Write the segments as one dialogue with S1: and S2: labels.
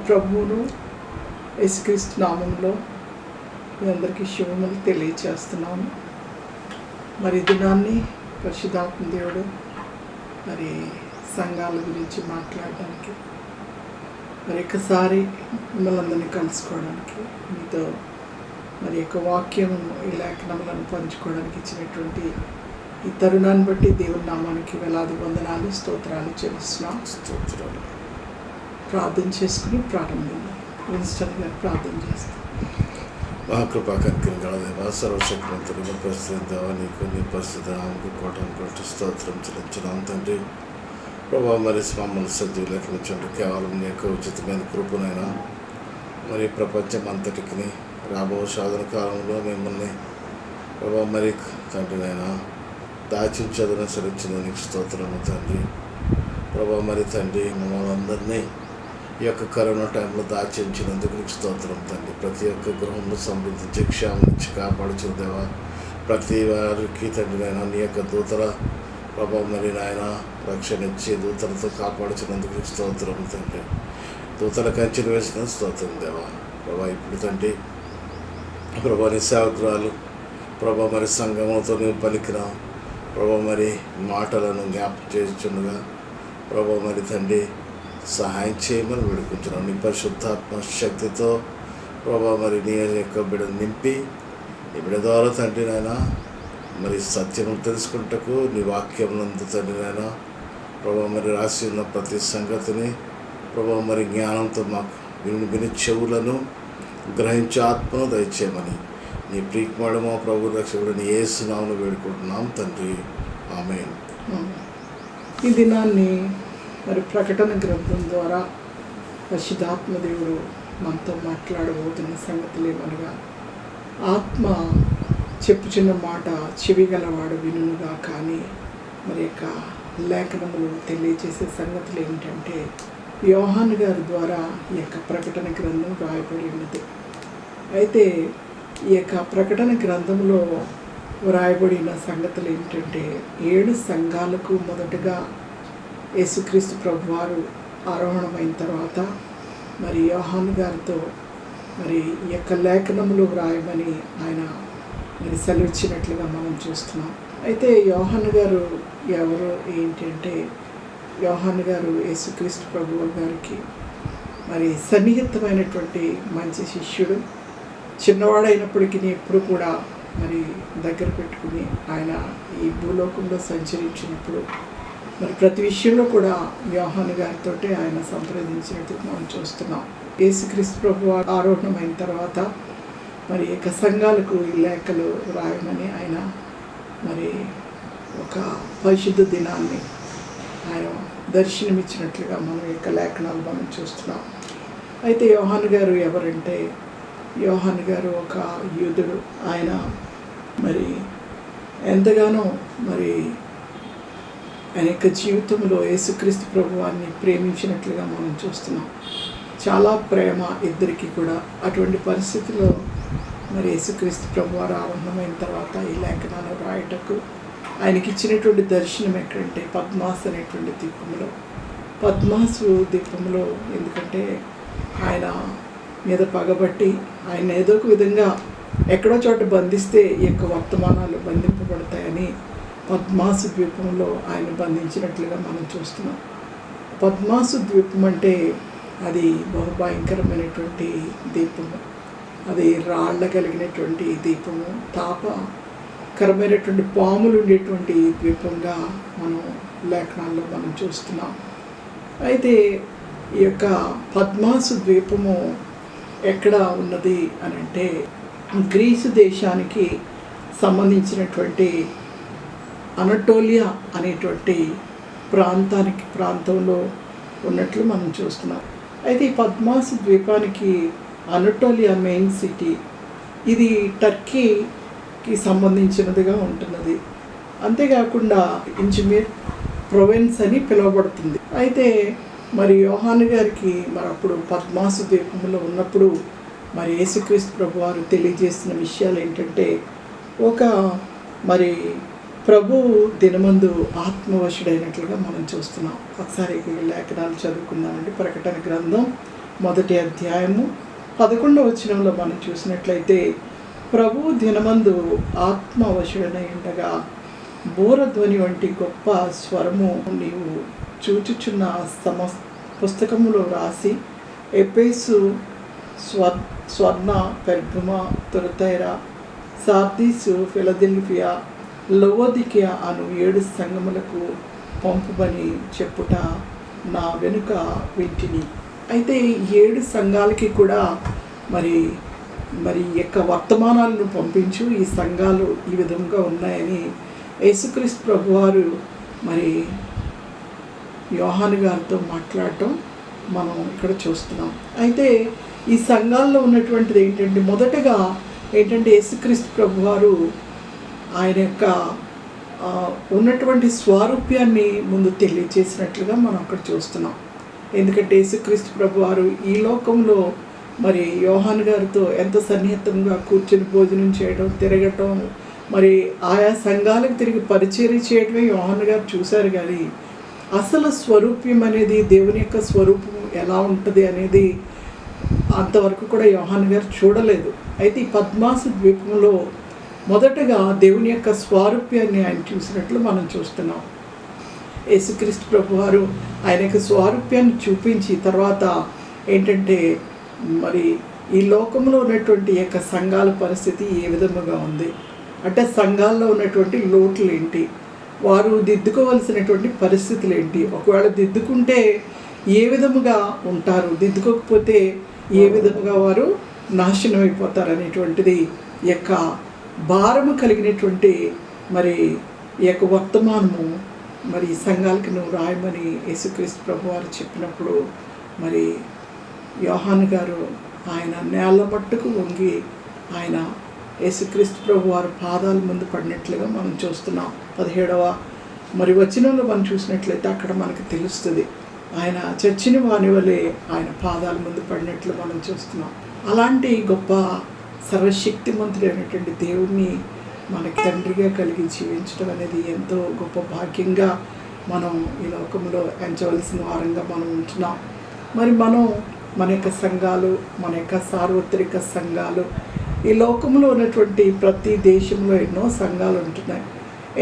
S1: ప్రభువును యేసుక్రీస్తు నామంలో మీ అందరికీ శుభములు తెలియచేస్తున్నాను. మరి దినాన్ని పరిశుద్ధాత్మ దేవుడు మరి సంఘాల గురించి మాట్లాడడానికి మరి ఒకసారి మిమ్మల్ని అందరినీ కలుసుకోవడానికి మీతో మరి యొక్క వాక్యమును ఈ లేఖనములను పంచుకోవడానికి ఇచ్చినటువంటి ఈ తరుణాన్ని బట్టి దేవుని నామానికి వేలాది వందనాలు స్తోత్రాలు చెల్లిస్తున్నాం.
S2: స్తోత్రాలు.
S1: ప్రార్థన చేసుకుని ప్రారంభిద్దాం. విన్స్టన్ గారు ప్రార్థన చేస్తాం.
S2: మహాకృపా కనికరం గల దేవ, సర్వశక్తివంతుడు పరిస్థితి దేవ, నీకు నీ పరిస్థితి ఆమెకు కోటాను స్తోత్రం చెల్లించున్నాం తండ్రి. ప్రభావ మరి మమ్మల్ని సజీవులు లెక్కనించండి. కేవలం నీ యొక్క ఉచితమైన కృపనైనా మరి ప్రపంచం అంతటికి రాబో సాధన కాలంలో మిమ్మల్ని ప్రభావ మరి తండ్రినైనా దాచించదని సరించిన నీకు స్తోత్రము తండ్రి. ప్రభావ మరి తండ్రి మమ్మల్ని అందరినీ ఈ యొక్క కరోనా టైంలో దాచించినందుకు నీకు స్తోత్రం తండ్రి. ప్రతి ఒక్క గృహంలో సమృద్ధించి క్షేమం నుంచి కాపాడుచు దేవా, ప్రతి వారికి తండ్రినైనా నీ యొక్క దూతల ప్రభావం మరి నాయన రక్షణ ఇచ్చి దూతలతో కాపాడుచున్నందుకు నీకు స్తోత్రం తండ్రి. దూతల కంచెలు వేసిన స్తోత్రం దేవా. ప్రభా ఇప్పుడు తండ్రి ప్రభా నీ సేవకురాలు ప్రభా మరి సంగమంతో నీవు పలికిన ప్రభా మరి మాటలను జ్ఞాపకం చేస్తుండగా ప్రభా మరి తండ్రి సహాయం చేయమని వేడుకుంటున్నాం. నీ పరిశుద్ధాత్మ శక్తితో ప్రభా మరి నీ యొక్క బిడ్డను నింపి నీ బిడ్డ ద్వారా తండ్రి నాయన మరి సత్యం తెలుసుకుంటకు నీ వాక్యములందు తండ్రి నాయన ప్రభా మరి రాసి ఉన్న ప్రతి సంగతిని ప్రభా మరి జ్ఞానంతో మాకు విని చెవులను గ్రహించే ఆత్మను దయచేయమని నీ ప్రియకుమారుడు మా ప్రభు రక్షకుడిని యేసు నామమున వేడుకుంటున్నాం తండ్రి. ఆమేన్.
S1: ఈ దినాన్ని మరి ప్రకటన గ్రంథం ద్వారా పరిశుద్ధాత్మ దేవుడు మనతో మాట్లాడబోతున్న సంగతులు ఏమనగా, ఆత్మ చెప్పుచున్న మాట చెవిగలవాడు వినుగా కానీ మరి యొక్క లేఖనములు తెలియజేసే సంగతులు ఏమిటంటే, యోహాను గారి ద్వారా ఈ యొక్క ప్రకటన గ్రంథం వ్రాయబడి ఉన్నది. అయితే ఈ యొక్క ప్రకటన గ్రంథంలో వ్రాయబడిన సంగతులు ఏమిటంటే, 7 సంఘాలకు మొదటగా యేసుక్రీస్తు ప్రభువారు ఆరోహణమైన తర్వాత మరి యోహాను గారితో మరి ఈ యొక్క లేఖనములు వ్రాయమని ఆయన మరి సెలవిచ్చినట్లుగా మనం చూస్తున్నాం. అయితే యోహాను గారు ఎవరు ఏంటంటే, యోహాను గారు యేసుక్రీస్తు ప్రభువు గారికి మరి సన్నిహితమైనటువంటి మంచి శిష్యుడు. చిన్నవాడైనప్పటికీ ఎప్పుడు కూడా మరి దగ్గర పెట్టుకుని ఆయన ఈ భూలోకంలో సంచరించినప్పుడు మరి ప్రతి విషయంలో కూడా యోహాను గారితో ఆయన సంప్రదించినట్టు మనం చూస్తున్నాం. యేసుక్రీస్తు ప్రభువు ఆరోహణమైన తర్వాత మరి యొక్క సంఘాలకు ఈ లేఖలు రాయమని ఆయన మరి ఒక పరిశుద్ధ దినాన్ని ఆయన దర్శనమిచ్చినట్లుగా మనం యొక్క లేఖనాలు మనం చూస్తున్నాం. అయితే యోహాను గారు ఎవరంటే, యోహాను గారు ఒక యూదుడు. ఆయన మరి ఎంతగానో మరి ఆయన యొక్క జీవితంలో యేసుక్రీస్తు ప్రభువాన్ని ప్రేమించినట్లుగా మనం చూస్తున్నాం. చాలా ప్రేమ ఇద్దరికి కూడా. అటువంటి పరిస్థితిలో మరి యేసుక్రీస్తు ప్రభువారు ఆరంభమైన తర్వాత ఈ లేఖనాలు రాయటకు ఆయనకి ఇచ్చినటువంటి దర్శనం ఎక్కడంటే పద్మాస్ అనేటువంటి ద్వీపంలో. పద్మాసు ద్వీపంలో ఎందుకంటే ఆయన మీద పగబట్టి ఆయన ఏదో ఒక విధంగా ఎక్కడో చోట బంధిస్తే ఈ యొక్క వర్తమానాలు బంధింపబడతాయని పద్మాసు ద్వీపంలో ఆయన బంధించినట్లుగా మనం చూస్తున్నాం. పద్మాసు ద్వీపం అంటే అది బహుభయంకరమైనటువంటి ద్వీపము. అది రాళ్ళ కలిగినటువంటి ద్వీపము, తాపకరమైనటువంటి పాములు ఉండేటువంటి ద్వీపంగా మనం లేఖనాల్లో మనం చూస్తున్నాం. అయితే ఈ యొక్క పద్మాసు ద్వీపము ఎక్కడ ఉన్నది అని అంటే, గ్రీసు దేశానికి సంబంధించినటువంటి అనటోలియా అనేటువంటి ప్రాంతంలో ఉన్నట్లు మనం చూస్తున్నాం. అయితే ఈ పద్మాసు ద్వీపానికి అనటోలియా మెయిన్ సిటీ, ఇది టర్కీకి సంబంధించినదిగా ఉంటున్నది. అంతేకాకుండా ఇంజమీర్ ప్రొవిన్స్ అని పిలువబడుతుంది. అయితే మరి యోహాను గారికి మరి అప్పుడు పద్మాసు ద్వీపంలో ఉన్నప్పుడు మరి యేసుక్రీస్తు ప్రభువారు తెలియజేసిన విషయాలు ఏంటంటే, ఒక మరి ప్రభువు దినమందు ఆత్మవశుడైనట్లుగా మనం చూస్తున్నాం. ఒకసారి లేఖనాలు చదువుకుందామండి. ప్రకటన గ్రంథం మొదటి అధ్యాయము 11వ వచనంలో మనం చూసినట్లయితే, ప్రభు దినమందు ఆత్మవశుడనై ఉండగా బూరధ్వని వంటి గొప్ప స్వరము నీవు చూచుచున్న పుస్తకములో రాసి ఎఫెసు, స్వర్ణ, పెర్గమ, తురతైర, సార్దీసు, ఫిలదెల్ఫియా, లవోదికియా అను 7 సంఘములకు పంపుమని చెప్పుట నా వెనుక వింటిని. అయితే 7 సంఘాలకి కూడా మరి ఈ యొక్క వర్తమానాలను పంపించు, ఈ సంఘాలు ఈ విధంగా ఉన్నాయని యేసుక్రీస్తు ప్రభువారు మరి యోహాను గారితో మాట్లాడటం మనం ఇక్కడ చూస్తున్నాం. అయితే ఈ సంఘాల్లో ఉన్నటువంటిది ఏంటంటే, మొదటగా ఏంటంటే యేసుక్రీస్తు ప్రభువారు ఆయన యొక్క ఉన్నటువంటి స్వారూప్యాన్ని ముందు తెలియచేసినట్లుగా మనం అక్కడ చూస్తున్నాం. ఎందుకంటే యేసుక్రీస్తు ప్రభువారు ఈ లోకంలో మరి యోహాను గారితో ఎంత సన్నిహితంగా కూర్చొని భోజనం చేయడం, తిరగటం, మరి ఆయా సంఘాలకు తిరిగి పరిచర్య చేయడమే యోహాను గారు చూశారు. కానీ అసలు స్వరూప్యం అనేది, దేవుని యొక్క స్వరూపం ఎలా ఉంటుంది అనేది అంతవరకు కూడా యోహాను గారు చూడలేదు. అయితే ఈ పద్మాసు ద్వీపంలో మొదటగా దేవుని యొక్క స్వారూప్యాన్ని ఆయన చూసినట్లు మనం చూస్తున్నాం. యేసుక్రీస్తు ప్రభువారు ఆయన యొక్క స్వారూప్యాన్ని చూపించి తర్వాత ఏంటంటే మరి ఈ లోకంలో ఉన్నటువంటి యొక్క సంఘాల పరిస్థితి ఏ విధముగా ఉంది అంటే, సంఘాల్లో ఉన్నటువంటి లోట్లు ఏంటి, వారు దిద్దుకోవలసినటువంటి పరిస్థితులు ఏంటి, ఒకవేళ దిద్దుకుంటే ఏ విధముగా ఉంటారు, దిద్దుకోకపోతే ఏ విధముగా వారు నాశనం అయిపోతారు అనేటువంటిది యొక్క భారము కలిగినటువంటి మరి ఈ యొక్క వర్తమానము మరి సంఘాలకి నువ్వు రాయమని యేసుక్రీస్తు ప్రభువారు చెప్పినప్పుడు మరి యోహాను గారు ఆయన నేల మట్టుకు వంగి ఆయన యేసుక్రీస్తు ప్రభువారు పాదాల ముందు పడినట్లుగా మనం చూస్తున్నాం. 17వ మరి వచనంలో మనం చూసినట్లయితే అక్కడ మనకు తెలుస్తుంది, ఆయన చచ్చిన వాని వలె ఆయన పాదాల ముందు పడినట్లు మనం చూస్తున్నాం. అలాంటి గొప్ప సర్వశక్తిమంతుడైనటువంటి దేవుణ్ణి మనకి తండ్రిగా కలిగి జీవించడం అనేది ఎంతో గొప్ప భాగ్యంగా మనం ఈ లోకంలో ఎంచవలసిన వారంగా మనం ఉంటున్నాం. మరి మనం మన యొక్క సంఘాలు, మన యొక్క సార్వత్రిక సంఘాలు, ఈ లోకంలో ఉన్నటువంటి ప్రతి దేశంలో ఎన్నో సంఘాలు ఉంటున్నాయి.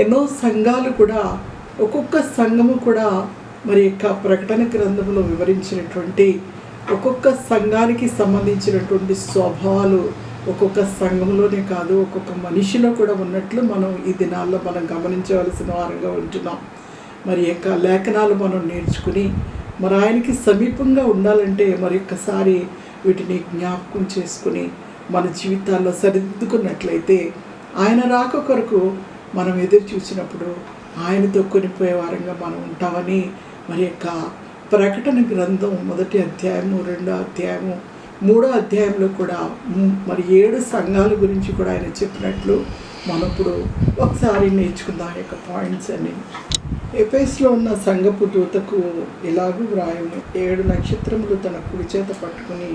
S1: ఎన్నో సంఘాలు కూడా ఒక్కొక్క సంఘము కూడా మరి యొక్క ప్రకటన గ్రంథంలో వివరించినటువంటి ఒక్కొక్క సంఘానికి సంబంధించినటువంటి స్వభావాలు ఒక్కొక్క సంఘంలోనే కాదు, ఒక్కొక్క మనిషిలో కూడా ఉన్నట్లు మనం ఈ దినాల్లో మనం గమనించవలసిన వారంగా ఉంటున్నాం. మరి యొక్క లేఖనాలు మనం నేర్చుకుని మరి ఆయనకి సమీపంగా ఉండాలంటే మరి ఒక్కసారి వీటిని జ్ఞాపకం చేసుకుని మన జీవితాల్లో సరిదిద్దుకున్నట్లయితే ఆయన రాక కొరకు మనం ఎదురు చూసినప్పుడు ఆయనతో కొనిపోయే వారంగా మనం ఉంటామని మరి యొక్క ప్రకటన గ్రంథం 1వ అధ్యాయము, 2వ అధ్యాయము, 3వ అధ్యాయంలో కూడా మరి 7 సంఘాల గురించి కూడా ఆయన చెప్పినట్లు మనం ఇప్పుడు ఒకసారి నేర్చుకుందాం ఆ యొక్క పాయింట్స్ అన్ని. ఎఫెసులో ఉన్న సంఘపు దూతకు ఇలాగూ వ్రాయము, 7 నక్షత్రములు తన కుడి చేత పట్టుకుని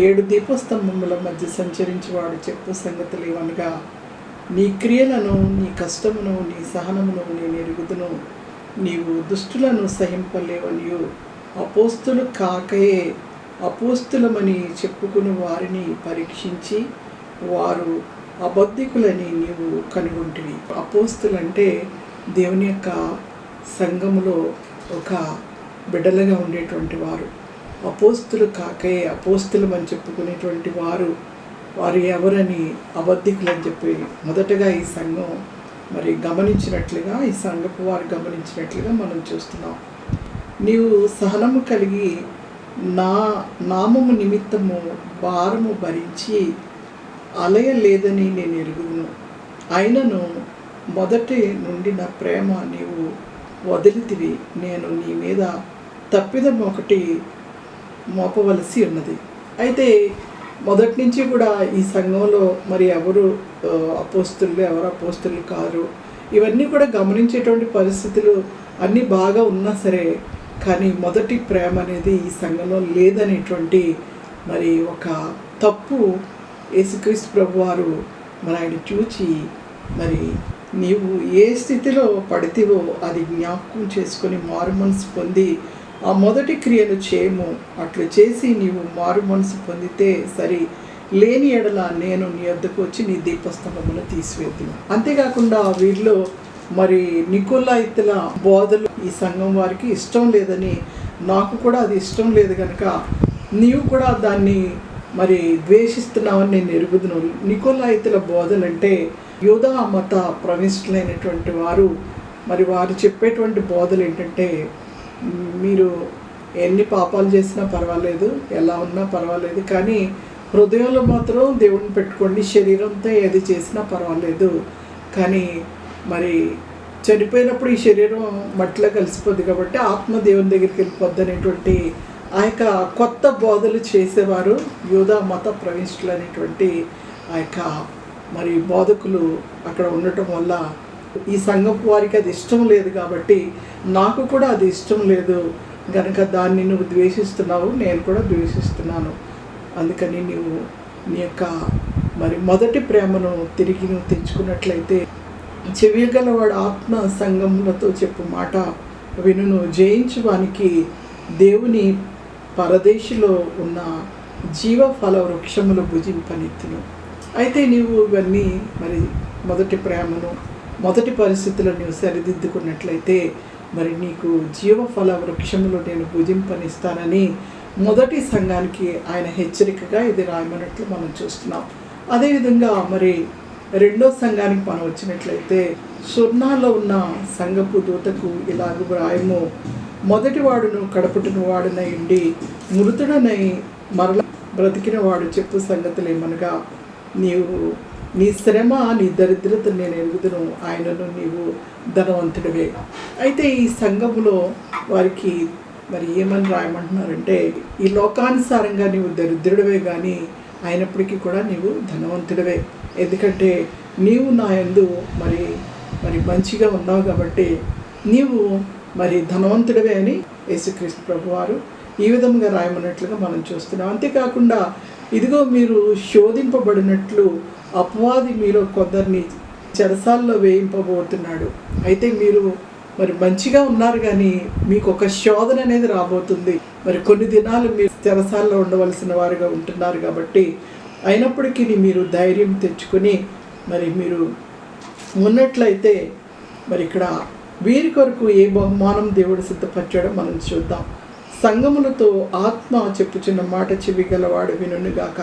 S1: 7 దీపస్తంభముల మధ్య సంచరించేవాడు చెప్పు సంగతులు ఇవనగా, నీ క్రియలను, నీ కష్టమును, నీ సహనమును నేను ఎరుగుదును. నీవు దుష్టులను సహింపలేవనియు అపోస్తులు కాకయే అపోస్తులమని చెప్పుకుని వారిని పరీక్షించి వారు అబద్ధికులని నీవు కనుగొంటివి. అపోస్తులంటే దేవుని యొక్క సంఘములో ఒక బిడ్డలుగా ఉండేటువంటి వారు. అపోస్తులు కాకయే అపోస్తులమని చెప్పుకునేటువంటి వారు ఎవరని అబద్ధికులని చెప్పి మొదటగా ఈ సంఘం మరి గమనించినట్లుగా, ఈ సంఘపు వారు గమనించినట్లుగా మనం చూస్తున్నాం. నీవు సహనము కలిగి నా నామము నిమిత్తము భారము భరించి అలయలేదని నేను ఎరుగుదును. అయినను మొదటి నుండి నా ప్రేమ నీవు వదిలితివి. నేను నీ మీద తప్పిదం ఒకటి మోపవలసి ఉన్నది. అయితే మొదటి నుంచి కూడా ఈ సంఘంలో మరి ఎవరు అపోస్తులు, ఎవరు అపోస్తులు కారు, ఇవన్నీ కూడా గమనించేటువంటి పరిస్థితులు అన్నీ బాగా ఉన్నా సరే, కానీ మొదటి ప్రేమ అనేది ఈ సంఘంలో లేదనేటువంటి మరి ఒక తప్పు యేసుక్రీస్తు ప్రభువారు మరి ఆయన చూచి మరి నీవు ఏ స్థితిలో పడితేవో అది జ్ఞాపకం చేసుకొని మారు మనసు పొంది ఆ మొదటి క్రియను చేయము, అట్లు చేసి నీవు మారు మనసు పొందితే సరి, లేని ఎడల నేను నీ వద్దకు వచ్చి నీ దీపస్తంభమును తీసివేద్దును. అంతేకాకుండా వీరిలో మరి నికోలాయితుల బోధలు ఈ సంఘం వారికి ఇష్టం లేదని, నాకు కూడా అది ఇష్టం లేదు కనుక నీవు కూడా దాన్ని మరి ద్వేషిస్తున్నావని నేను ఎరుగుదును. నికోలాయితుల బోధలంటే యూదా మత ప్రవిష్టులైనటువంటి వారు, మరి వారు చెప్పేటువంటి బోధలు ఏంటంటే, మీరు ఎన్ని పాపాలు చేసినా పర్వాలేదు, ఎలా ఉన్నా పర్వాలేదు, కానీ హృదయంలో మాత్రం దేవుడిని పెట్టుకోండి, శరీరంతో ఏది చేసినా పర్వాలేదు, కానీ మరి చనిపోయినప్పుడు ఈ శరీరం మట్టిలో కలిసిపోద్ది కాబట్టి ఆత్మ దేవుని దగ్గరికి వెళ్ళిపోద్ది అనేటువంటి ఆ యొక్క కొత్త బోధలు చేసేవారు యూదా మత ప్రవిష్టులు అనేటువంటి ఆ యొక్క మరి బోధకులు అక్కడ ఉండటం వల్ల ఈ సంఘపు వారికి అది ఇష్టం లేదు. కాబట్టి నాకు కూడా అది ఇష్టం లేదు కనుక దాన్ని నువ్వు ద్వేషిస్తున్నావు, నేను కూడా ద్వేషిస్తున్నాను. అందుకని నీవు నీ యొక్క మరి మొదటి ప్రేమను తిరిగి నువ్వు తెచ్చుకున్నట్లయితే, చెవిగలవాడు ఆత్మ సంఘములతో చెప్పు మాట వినును, జయించువానికి దేవుని పరదేశిలో ఉన్న జీవఫల వృక్షములు భుజింపనెత్తును. అయితే నీవు ఇవన్నీ మరి మొదటి ప్రేమను, మొదటి పరిస్థితులను నువ్వు సరిదిద్దుకున్నట్లయితే మరి నీకు జీవఫల వృక్షములు నేను భుజింపనిస్తానని మొదటి సంఘానికి ఆయన హెచ్చరికగా ఇది రాయమన్నట్లు మనం చూస్తున్నాం. అదేవిధంగా మరి రెండో సంఘానికి మనం వచ్చినట్లయితే, సుర్నాలో ఉన్న సంఘపు దూతకు ఇలాగ వ్రాయము, మొదటి వాడును కడపటిన వాడునై ఉండి మృతుడనై మరల బ్రతికిన వాడు చెప్పు సంగతులు ఏమనగా, నీవు నీ శ్రమ నీ దరిద్రత నేను ఎరుగుదును, ఆయనను నీవు ధనవంతుడివే. అయితే ఈ సంఘములో వారికి మరి ఏమని రాయమంటున్నారంటే, ఈ లోకానుసారంగా నీవు దరిద్రుడివే కానీ అయినప్పటికీ కూడా నీవు ధనవంతుడివే, ఎందుకంటే నీవు నా యందు మరి మరి మంచిగా ఉన్నావు కాబట్టి నీవు మరి ధనవంతుడివే అని యేసుక్రీస్తు ప్రభువారు ఈ విధంగా రాయమన్నట్లుగా మనం చూస్తున్నాం. అంతేకాకుండా ఇదిగో మీరు శోధింపబడినట్లు అపవాది మీలో కొందరిని చెరసాల్లో వేయింపబోతున్నాడు. అయితే మీరు మరి మంచిగా ఉన్నారు కానీ మీకు ఒక శోధన అనేది రాబోతుంది. మరి కొన్ని దినాలు మీరు చెరసాల్లో ఉండవలసిన వారుగా ఉంటున్నారు కాబట్టి అయినప్పటికీ మీరు ధైర్యం తెచ్చుకొని మరి మీరు ఉన్నట్లయితే మరి ఇక్కడ వీరి కొరకు ఏ బహుమానం దేవుడు సిద్ధపరిచాడో మనం చూద్దాం. సంగములతో ఆత్మ చెప్పుచున్న మాట చెవిగలవాడు వినుగాక,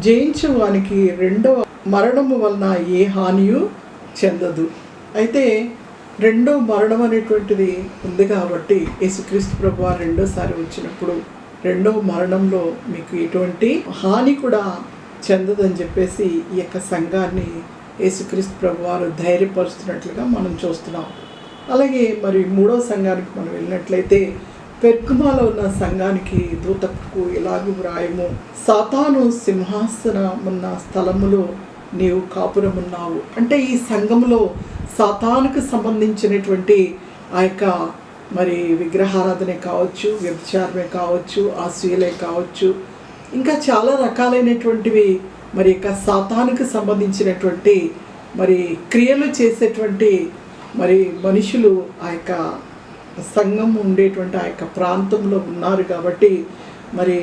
S1: జయించువానికి రెండవ మరణము వలన ఏ హానియు చెందదు. అయితే రెండో మరణం అనేటువంటిది ఉంది కాబట్టి యేసుక్రీస్తు ప్రభువారు రెండోసారి వచ్చినప్పుడు రెండో మరణంలో మీకు ఎటువంటి హాని కూడా చెందదని చెప్పేసి ఈ యొక్క సంఘాన్ని యేసుక్రీస్తు ప్రభువారు ధైర్యపరుస్తున్నట్లుగా మనం చూస్తున్నాం. అలాగే మరి మూడో సంఘానికి మనం వెళ్ళినట్లయితే, పెర్గమలో ఉన్న సంఘానికి దూతకు ఇలాగూ వ్రాయము, సాతాను సింహాసనమున్న స్థలములో నీవు కాపురమున్నావు. అంటే ఈ సంఘములో సాతానుకు సంబంధించినటువంటి ఆ యొక్క మరి విగ్రహారాధనే కావచ్చు, వ్యభిచారమే కావచ్చు, అసూయలే కావచ్చు, ఇంకా చాలా రకాలైనటువంటివి మరి యొక్క సాతానుకు సంబంధించినటువంటి మరి క్రియలు చేసేటువంటి మరి మనుషులు ఆ యొక్క సంఘం ఉండేటువంటి ఆ యొక్క ప్రాంతంలో ఉన్నారు. కాబట్టి మరి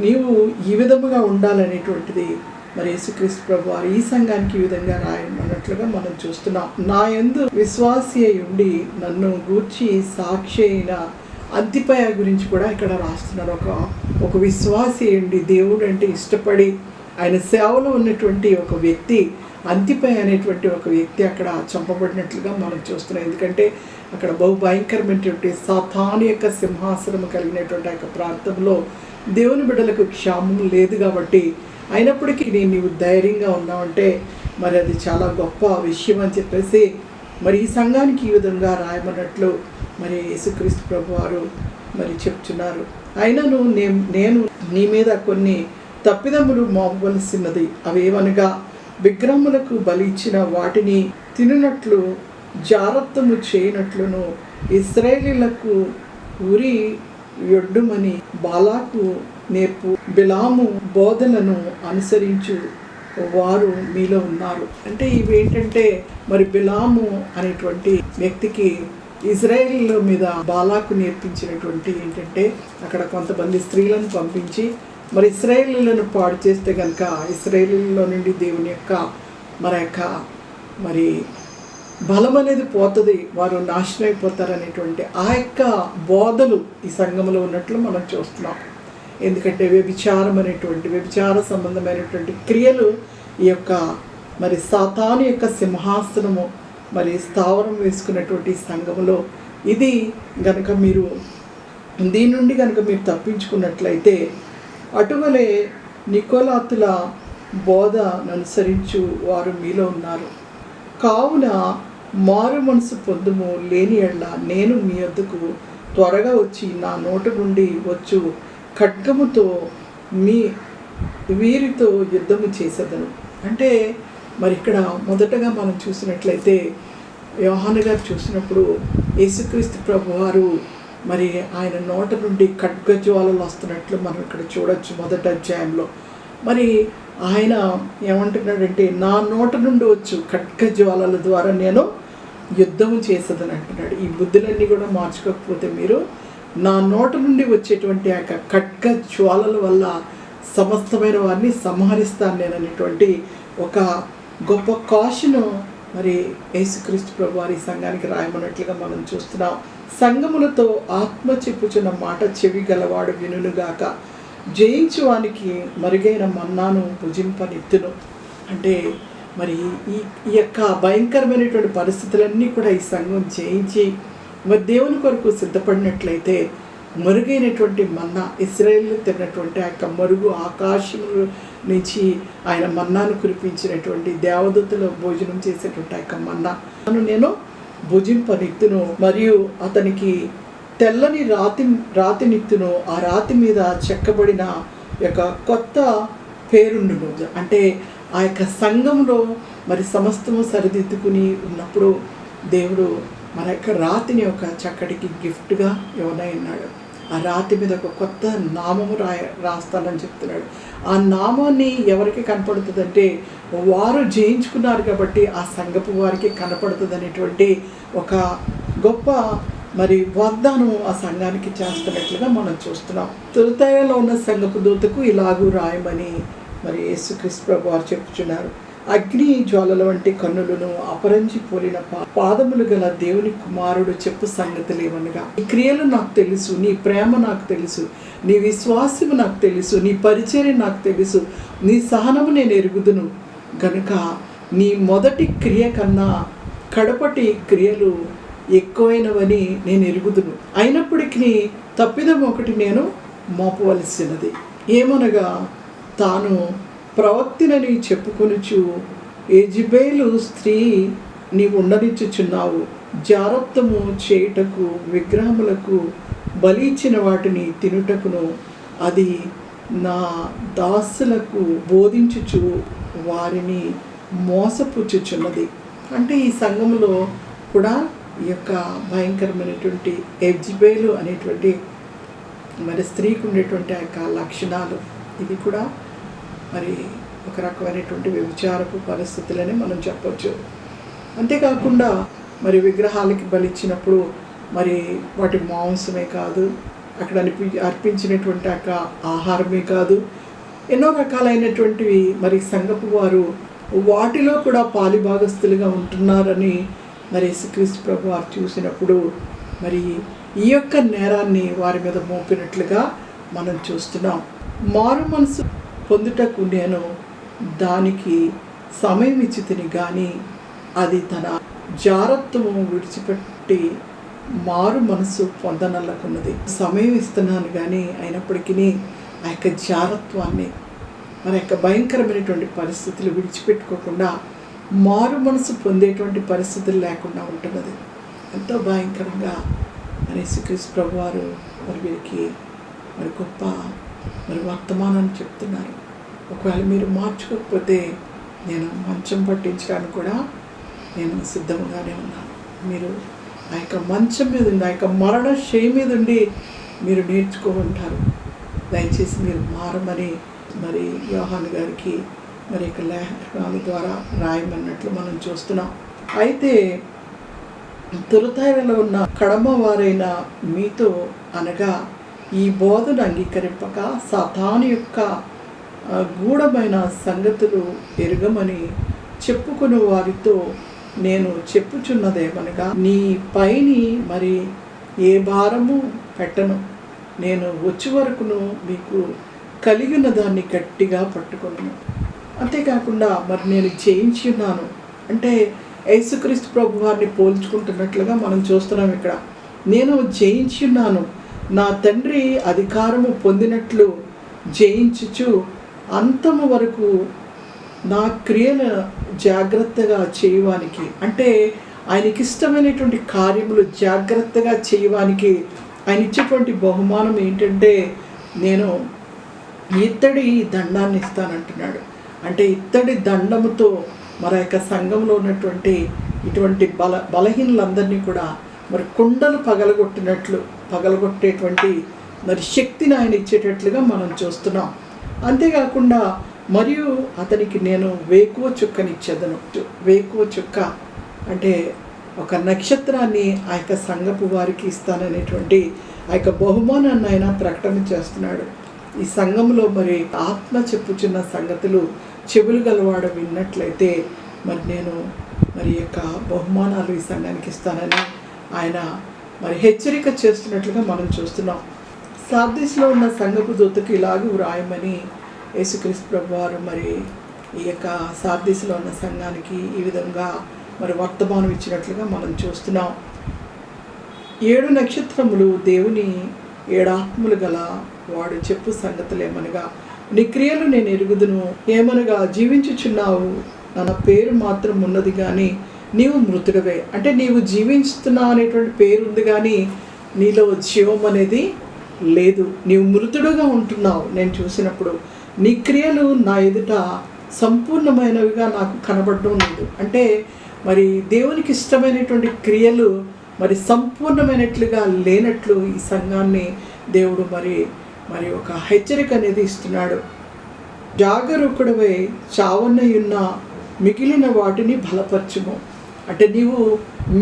S1: నీవు ఈ విధముగా ఉండాలనేటువంటిది మరి యేసుక్రీస్తు ప్రభువారు ఈ సంఘానికి ఈ విధంగా రాయమన్నట్లుగా మనం చూస్తున్నాం. నా యందు విశ్వాసి అయి ఉండి నన్ను గూర్చి సాక్షి అయిన అంతిపయ గురించి కూడా ఇక్కడ రాస్తున్నారు. ఒక విశ్వాసి అయ్యండి, దేవుడు అంటే ఇష్టపడి ఆయన సేవలో ఉన్నటువంటి ఒక వ్యక్తి, అంతిపయ అనేటువంటి ఒక వ్యక్తి అక్కడ చంపబడినట్లుగా మనం చూస్తున్నాం. ఎందుకంటే అక్కడ బహు భయంకరమైనటువంటి సాతాను యొక్క సింహాసనం కలిగినటువంటి ఆ యొక్క ప్రాంతంలో దేవుని బిడ్డలకు క్షామం లేదు. కాబట్టి అయినప్పటికీ నీవు ధైర్యంగా ఉన్నావంటే మరి అది చాలా గొప్ప విషయం అని చెప్పేసి మరి ఈ సంఘానికి ఈ విధంగా రాయమన్నట్లు మరి యేసుక్రీస్తు ప్రభువారు మరి చెప్తున్నారు. అయినను నేను నీ మీద కొన్ని తప్పిదములు మోపవలసినది, అవేవనగా విగ్రహములకు బలి ఇచ్చిన వాటిని తినునట్లు జాగ్రత్తము చేయనట్లును, ఇశ్రాయేలీయులకు ఉరి యొడ్డుమని బాలాకు నేర్పు బిలాము బోధలను అనుసరించు వారు మీలో ఉన్నారు. అంటే ఇవేంటంటే మరి బిలాము అనేటువంటి వ్యక్తికి ఇజ్రాయేల్ మీద బాలాకు నేర్పించినటువంటి ఏంటంటే, అక్కడ కొంతమంది స్త్రీలను పంపించి మరి ఇశ్రాయేలీయులను పాడు చేస్తే కనుక ఇశ్రాయేలీయుల్లో నుండి దేవుని యొక్క మరి బలం అనేది పోతుంది, వారు నాశనం అయిపోతారనేటువంటి ఆ యొక్క బోధలు ఈ సంఘంలో ఉన్నట్లు మనం చూస్తున్నాం. ఎందుకంటే వ్యభిచార సంబంధమైనటువంటి క్రియలు ఈ యొక్క మరి సాతాను యొక్క సింహాసనము మరి స్థావరం వేసుకున్నటువంటి సంఘములో ఇది గనక మీరు దీని నుండి కనుక మీరు తప్పించుకున్నట్లయితే అటువలే నికోలాతుల బోధను అనుసరించు వారు మీలో ఉన్నారు. కావున మారు మనసు పొందుము, లేని ఎడల నేను మీ వద్దకు త్వరగా వచ్చి నా నోటి నుండి వచ్చు ఖడ్గముతో వీరితో యుద్ధము చేసేదను. అంటే మరి ఇక్కడ మొదటగా మనం చూసినట్లయితే యోహాను గారు చూసినప్పుడు యేసుక్రీస్తు ప్రభు వారు మరి ఆయన నోట నుండి ఖడ్గజ్వాలలు వస్తున్నట్లు మనం ఇక్కడ చూడొచ్చు మొదటి అధ్యాయంలో. మరి ఆయన ఏమంటున్నాడంటే, నా నోట నుండి వచ్చు ఖడ్గజ్వాలల ద్వారా నేను యుద్ధము చేసేదని అంటున్నాడు. ఈ బుద్ధులన్నీ కూడా మార్చుకోకపోతే మీరు నా నోట నుండి వచ్చేటువంటి ఆ ఖడ్గజ్వాలల వల్ల సమస్తమైన వారిని సంహరిస్తాను నేను అనేటువంటి ఒక గొప్ప కాషను మరి యేసుక్రీస్తు ప్రభు వారి సంఘానికి రాయమన్నట్లుగా మనం చూస్తున్నాం. సంఘములతో ఆత్మ చెప్పుచున్న మాట చెవి గలవాడు వినుగాక, జయించువానికి మరుగైన మన్నాను భుజింపనిత్తును. అంటే మరి ఈ యొక్క భయంకరమైనటువంటి పరిస్థితులన్నీ కూడా ఈ సంఘం జయించి మరి దేవుని కొరకు సిద్ధపడినట్లయితే మరుగైనటువంటి మన్నా, ఇశ్రాయేలు తిన్నటువంటి ఆ యొక్క మరుగు, ఆకాశము నుంచి ఆయన మన్నాను కురిపించినటువంటి దేవదూతలు భోజనం చేసేటువంటి ఆ యొక్క మన్నాను నేను భుజింపనిత్తును, మరియు అతనికి తెల్లని రాతినిత్తును, ఆ రాతి మీద చెక్కబడిన యొక్క కొత్త పేరుండును. అంటే ఆ యొక్క సంఘంలో మరి సమస్తము సరిదిద్దుకుని ఉన్నప్పుడు దేవుడు మన యొక్క రాతిని ఒక చక్కటికి గిఫ్ట్గా ఇవ్వనన్నాడు. ఆ రాతి మీద ఒక కొత్త నామము రాస్తానని చెప్తున్నాడు. ఆ నామాన్ని ఎవరికి కనపడుతుందంటే వారు జయించుకున్నారు కాబట్టి ఆ సంఘపు వారికి కనపడుతుంది అనేటువంటి ఒక గొప్ప మరి వాగ్దానం ఆ సంఘానికి చేస్తున్నట్లుగా మనం చూస్తున్నాం. తులతయలో ఉన్న సంఘపు దూతకు ఇలాగూ రాయమని మరి యేసుక్రీస్తు ప్రభు వారు చెప్పుచున్నారు. అగ్ని జ్వాలల వంటి కన్నులను అపరంజి పోలిన పాదములు గల దేవుని కుమారుడు చెప్పు సంగతులు ఏమనగా, నీ క్రియలు నాకు తెలుసు, నీ ప్రేమ నాకు తెలుసు, నీ విశ్వాసము నాకు తెలుసు, నీ పరిచర్య నాకు తెలుసు, నీ సహనము నేను ఎరుగుదును గనుక నీ మొదటి క్రియ కన్నా కడపటి క్రియలు ఎక్కువైనవని నేను ఎరుగుదును. అయినప్పటికీ తప్పిదం ఒకటి నేను మోపవలసినది, ఏమనగా తాను ప్రవక్తినని చెప్పుకొనుచు యెజెబెలు స్త్రీ నీవు ఉండనిచ్చుచున్నావు, జారత్వము చేయుటకు విగ్రహములకు బలి ఇచ్చిన వాటిని తినుటకును అది నా దాసులకు బోధించుచు వారిని మోసపుచ్చుచున్నది. అంటే ఈ సంఘంలో కూడా ఈ యొక్క భయంకరమైనటువంటి యెజెబెలు అనేటువంటి మరి స్త్రీకి ఉండేటువంటి ఆ యొక్క లక్షణాలు, ఇది కూడా మరి ఒక రకమైనటువంటి వ్యభిచారపు పరిస్థితులని మనం చెప్పొచ్చు. అంతేకాకుండా మరి విగ్రహాలకి బలిచ్చినప్పుడు మరి వాటి మాంసమే కాదు, అక్కడ అర్పించినటువంటి ఆ ఆహారమే కాదు, ఎన్నో రకాలైనటువంటివి మరి సంఘపు వారు వాటిలో కూడా పాలిభాగస్తులుగా ఉంటున్నారని మరి యేసుక్రీస్తు ప్రభు వారు చూసినప్పుడు మరి ఈ యొక్క నేరాన్ని వారి మీద మోపినట్లుగా మనం చూస్తున్నాం. మారు మనసు పొందుటకు నేను దానికి సమయం ఇచ్చి తిని కానీ అది తన జారత్వము విడిచిపెట్టి మారు మనసు పొందనల్లకున్నది. సమయం ఇస్తున్నాను కానీ అయినప్పటికీ ఆ యొక్క జారత్వాన్ని మన యొక్క భయంకరమైనటువంటి పరిస్థితులు విడిచిపెట్టుకోకుండా మారు మనసు పొందేటువంటి పరిస్థితులు లేకుండా ఉంటున్నది. ఎంతో భయంకరంగా మరి యేసుక్రీస్తు ప్రభు వారు మరి వీరికి మరి గొప్ప మరి వర్తమానాన్ని చెప్తున్నారు. ఒకవేళ మీరు మార్చుకోకపోతే నేను మంచం పట్టించడానికి కూడా నేను సిద్ధంగానే ఉన్నాను. మీరు ఆ యొక్క మంచం మీద ఉండి ఆ యొక్క మరణ శయ మీద ఉండి మీరు నేర్చుకోమంటారు. దయచేసి మీరు మారమని మరి యోహాను గారికి మరి యొక్క లేఖనాల ద్వారా రాయమన్నట్లు మనం చూస్తున్నాం. అయితే తురతైరలో ఉన్న కడమ వారైన మీతో అనగా ఈ బోధను అంగీకరింపక సాతాను యొక్క గూఢమైన సంగతులు ఎరుగమని చెప్పుకుని వారితో నేను చెప్పుచున్నదేమనగా, నీ పైని మరి ఏ భారము పెట్టను, నేను వచ్చే వరకును మీకు కలిగిన దాన్ని గట్టిగా పట్టుకున్నాను. అంతేకాకుండా మరి నేను జయించి ఉన్నాను అంటే యేసుక్రీస్తు ప్రభు వారిని పోల్చుకుంటున్నట్లుగా మనం చూస్తున్నాం. ఇక్కడ నేను జయించి ఉన్నాను, నా తండ్రి అధికారము పొందినట్లు జయించుచు అంతము వరకు నా క్రియను జాగ్రత్తగా చేయడానికి, అంటే ఆయనకి ఇష్టమైనటువంటి కార్యములు జాగ్రత్తగా చేయడానికి ఆయన ఇచ్చేటువంటి బహుమానం ఏంటంటే, నేను ఇత్తడి దండాన్ని ఇస్తానంటున్నాడు. అంటే ఇత్తడి దండముతో మరి యొక్క సంఘంలో ఉన్నటువంటి ఇటువంటి బలహీనులందరినీ కూడా మరి కుండలు పగలగొట్టేటువంటి మరి శక్తిని ఆయన ఇచ్చేటట్లుగా మనం చూస్తున్నాం. అంతేకాకుండా మరియు అతనికి నేను వేకువ చుక్కనిచ్చేదను. వేకువ చుక్క అంటే ఒక నక్షత్రాన్ని ఆ యొక్క సంఘపు వారికి ఇస్తాననేటువంటి ఆ యొక్క బహుమానాన్ని ఆయన ప్రకటన చేస్తున్నాడు. ఈ సంఘంలో మరి ఆత్మ చెప్పుచున్న సంగతులు చెవులు గలవాడు విన్నట్లయితే మరి నేను మరి యొక్క బహుమానాలు ఈ సంఘానికి ఇస్తానని ఆయన మరి హెచ్చరిక చేస్తున్నట్లుగా మనం చూస్తున్నాం. సార్దీస్లో ఉన్న సంఘపు దూతకు ఇలాగూ వ్రాయమని యేసుక్రీస్తు ప్రభు వారు మరి ఈ యొక్క సార్దీస్లో ఉన్న సంఘానికి ఈ విధంగా మరి వర్తమానం ఇచ్చినట్లుగా మనం చూస్తున్నాం. 7 నక్షత్రములు దేవుని 7 ఆత్మలు గల వాడు చెప్పు సంగతులేమనగా, నీ క్రియలు నేను ఎరుగుదును, ఏమనగా జీవించుచున్నావు, నా పేరు మాత్రం ఉన్నది కానీ నీవు మృతుడవే. అంటే నీవు జీవిస్తున్నావు అనేటువంటి పేరు ఉంది కానీ నీలో జీవం అనేది లేదు, నీవు మృతుడుగా ఉంటున్నావు. నేను చూసినప్పుడు నీ క్రియలు నా ఎదుట సంపూర్ణమైనవిగా నాకు కనబడడం లేదు. అంటే మరి దేవునికి ఇష్టమైనటువంటి క్రియలు మరి సంపూర్ణమైనట్లుగా లేనట్లు ఈ సంఘాన్ని దేవుడు మరి ఒక హెచ్చరిక అనేది ఇస్తున్నాడు. జాగరూకుడవై చావనయున్న మిగిలిన వాటిని బలపరచుము. అంటే నీవు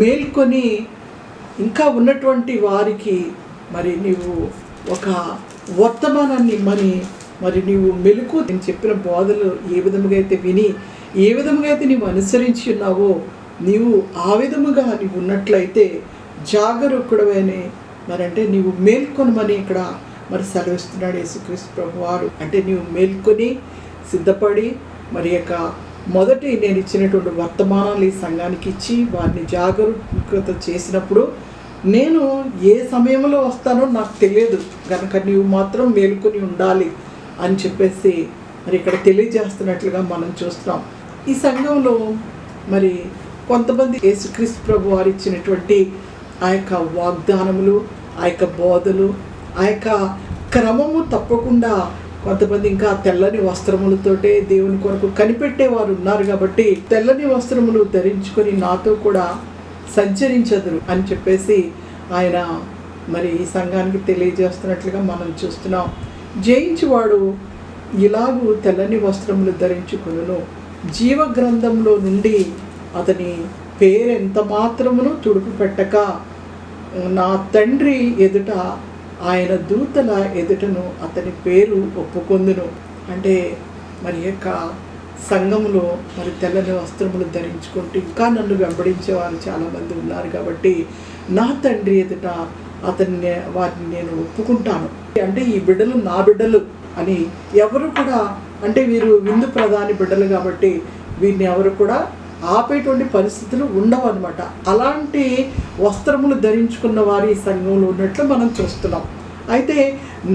S1: మేల్కొని ఇంకా ఉన్నటువంటి వారికి మరి నీవు ఒక వర్తమానాన్ని మరి నీవు మెలకు నేను చెప్పిన బోధలు ఏ విధముగా అయితే విని ఏ విధముగా అయితే నీవు అనుసరించి ఉన్నావో నీవు ఆ విధముగా నీవు ఉన్నట్లయితే జాగరూకుడవని మరి అంటే నీవు మేల్కొనమని ఇక్కడ మరి సెలవిస్తున్నాడు యేసుక్రీస్తు ప్రభు వారు. అంటే నీవు మేల్కొని సిద్ధపడి మరి యొక్క మొదటి నేను ఇచ్చినటువంటి వర్తమానాలు ఈ సంఘానికి ఇచ్చి వారిని జాగరూకత చేసినప్పుడు నేను ఏ సమయంలో వస్తానో నాకు తెలియదు కనుక నీవు మాత్రం మేల్కొని ఉండాలి అని చెప్పేసి మరి ఇక్కడ తెలియజేస్తున్నట్లుగా మనం చూస్తున్నాం. ఈ సంఘంలో మరి కొంతమంది యేసుక్రీస్తు ప్రభు వారు ఇచ్చినటువంటి ఆ యొక్క వాగ్దానములు, ఆ యొక్క బోధలు, ఆ యొక్క క్రమము తప్పకుండా కొంతమంది ఇంకా తెల్లని వస్త్రములతోటే దేవుని కొరకు కనిపెట్టేవారు ఉన్నారు. కాబట్టి తెల్లని వస్త్రములు ధరించుకొని నాతో కూడా సంచరించదురు అని చెప్పేసి ఆయన మరి ఈ సంఘానికి తెలియజేస్తున్నట్లుగా మనం చూస్తున్నాం. జయించువాడు ఇలాగూ తెల్లని వస్త్రములు ధరించుకొనును, జీవ గ్రంథంలో నుండి అతని పేరెంత మాత్రమును తుడుపు పెట్టక నా తండ్రి ఎదుట ఆయన దూతల ఎదుటను అతని పేరు ఒప్పుకొందును. అంటే మరి యొక్క సంఘంలో మరి తెల్లని వస్త్రములు ధరించుకుంటూ ఇంకా నన్ను వెంబడించేవారు చాలామంది ఉన్నారు. కాబట్టి నా తండ్రి ఎదుట వారిని నేను ఒప్పుకుంటాను. అంటే ఈ బిడ్డలు నా బిడ్డలు అని ఎవరు కూడా, అంటే వీరు విందు ప్రధాని బిడ్డలు కాబట్టి వీరిని ఎవరు కూడా ఆపేటువంటి పరిస్థితులు ఉండవు అనమాట. అలాంటి వస్త్రములు ధరించుకున్న వారి ఈ సంఘంలో ఉన్నట్లు మనం చూస్తున్నాం. అయితే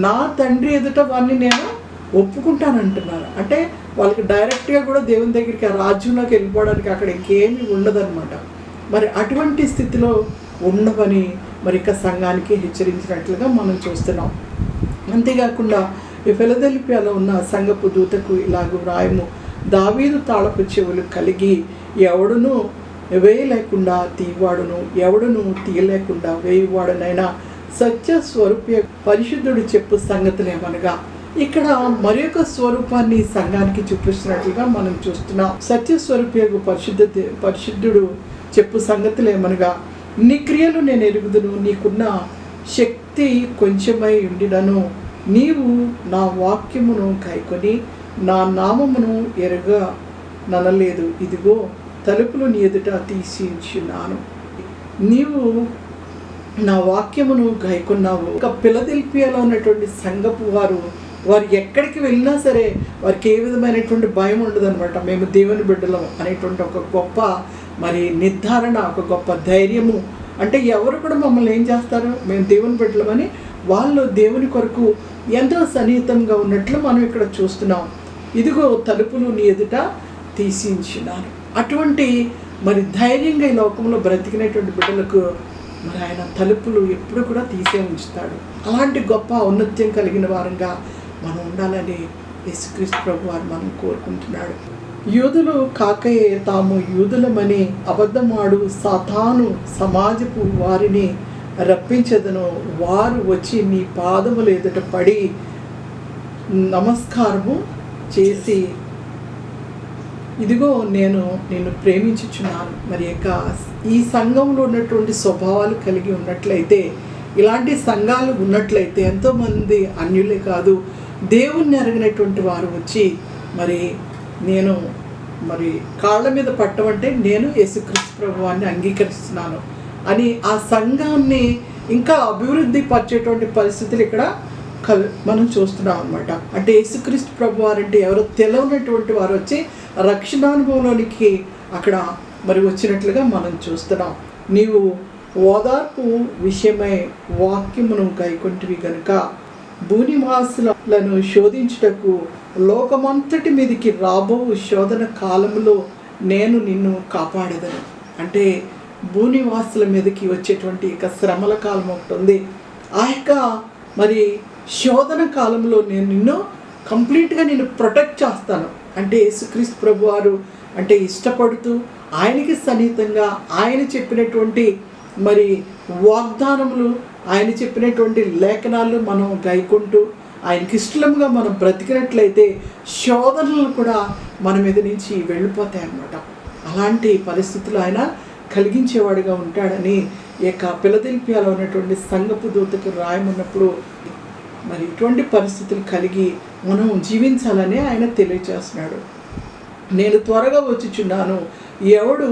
S1: నా తండ్రి ఎదుట వారిని నేను ఒప్పుకుంటానంటున్నారు. అంటే వాళ్ళకి డైరెక్ట్గా కూడా దేవుని దగ్గరికి ఆ రాజ్యంలోకి వెళ్ళిపోవడానికి అక్కడ ఇంకేమీ ఉండదన్నమాట. మరి అటువంటి స్థితిలో ఉండవని మరి ఇక సంఘానికి హెచ్చరించినట్లుగా మనం చూస్తున్నాం. అంతేకాకుండా ఈ ఫిలదెల్ఫియాలో ఉన్న సంఘపు దూతకు ఇలాగూ వ్రాయము, దావీదు తాళపు చెవులు కలిగి ఎవడును వేయలేకుండా తీవాడును, ఎవడును తీయలేకుండా వేయువాడునైనా సత్య స్వరూప పరిశుద్ధుడు చెప్పు సంగతులేమనగా, ఇక్కడ మరి యొక్క స్వరూపాన్ని సంఘానికి చూపిస్తున్నట్లుగా మనం చూస్తున్నాం. సత్య స్వరూప పరిశుద్ధుడు చెప్పు సంగతులేమనగా, నీ క్రియలు నేను ఎరుగుదును, నీకున్న శక్తి కొంచెమై ఉండినను నీవు నా వాక్యమును కైకొని నా నామమును ననలేదు. ఇదిగో తలుపులు నీ ఎదుట తీసి ఉంచున్నాను. నీవు నా వాక్యమును గైకొన్నావు. ఒక ఫిలదెల్ఫియాలో ఉన్నటువంటి సంఘపు వారు ఎక్కడికి వెళ్ళినా సరే వారికి ఏ విధమైనటువంటి భయం ఉండదు అనమాట. మేము దేవుని బిడ్డలం అనేటువంటి ఒక గొప్ప నిర్ధారణ, ఒక గొప్ప ధైర్యము. అంటే ఎవరు కూడా మమ్మల్ని ఏం చేస్తారు, మేము దేవుని బిడ్డలమని వాళ్ళు దేవుని కొరకు ఎంతో సన్నిహితంగా ఉన్నట్లు మనం ఇక్కడ చూస్తున్నాం. ఇదిగో తలుపులు నీ ఎదుట తీసి ఉంచున్నాను. అటువంటి ధైర్యంగా ఈ లోకంలో బ్రతికినటువంటి బిడ్డలకు ఆయన తలుపులు ఎప్పుడు కూడా తీసే ఉంచుతాడు. అలాంటి గొప్ప ఔన్నత్యం కలిగిన వారంగా మనం ఉండాలని యేసుక్రీస్తు ప్రభు వారు మనం కోరుకుంటున్నాడు. యూదులు కాకయే తాము యూదులమని అబద్ధమాడు సాతాను సమాజపు వారిని రప్పించదను. వారు వచ్చి నీ పాదముల ఎదుట పడి నమస్కారము చేసి ఇదిగో నేను నిన్ను ప్రేమించుచున్నాను. ఈ సంఘంలో ఉన్నటువంటి స్వభావాలు కలిగి ఉన్నట్లయితే, ఇలాంటి సంఘాలు ఉన్నట్లయితే ఎంతోమంది అన్యులే కాదు దేవుణ్ణి ఎరగినటువంటి వారు వచ్చి నేను కాళ్ళ మీద పట్టమంటే నేను యేసుక్రీస్తు ప్రభువాన్ని అంగీకరిస్తున్నాను అని ఆ సంఘాన్ని ఇంకా అభివృద్ధి పరిచేటువంటి పరిస్థితులు ఇక్కడ మనం చూస్తున్నాం అనమాట. అంటే యేసుక్రీస్తు ప్రభు వారంటే ఎవరో తెలియనటువంటి వారు వచ్చి రక్షణానుభవంలోనికి అక్కడ వచ్చినట్లుగా మనం చూస్తున్నాం. నీవు ఓదార్పు విషయమై వాక్యమును గైకొంటివి గనుక భూనివాసులను శోధించుటకు లోకమంతటి మీదికి రాబో శోధన కాలంలో నేను నిన్ను కాపాడేదను. అంటే భూనివాసుల మీదకి వచ్చేటువంటి శ్రమల కాలం ఒకటి ఉంది. ఆ యొక్క శోధన కాలంలో నేను నిన్ను కంప్లీట్గా నిన్ను ప్రొటెక్ట్ చేస్తాను. అంటే యేసుక్రీస్తు ప్రభు వారు అంటే ఇష్టపడుతూ ఆయనకి సన్నిహితంగా ఆయన చెప్పినటువంటి వాగ్దానములు, ఆయన చెప్పినటువంటి లేఖనాలు మనం గైకుంటూ ఆయనకి ఇష్టంగా మనం బ్రతికినట్లయితే శోధనలు కూడా మన మీద నుంచి వెళ్ళిపోతాయి అన్నమాట. అలాంటి పరిస్థితులు ఆయన కలిగించేవాడిగా ఉంటాడని ఈ యొక్క ఫిలదెల్ఫియాలో ఉన్నటువంటి సంఘపు దూతకు రాయమన్నప్పుడు ఇటువంటి పరిస్థితులు కలిగి మనం జీవించాలని ఆయన తెలియజేస్తున్నాడు. నేను త్వరగా వచ్చుచున్నాను, ఎవడు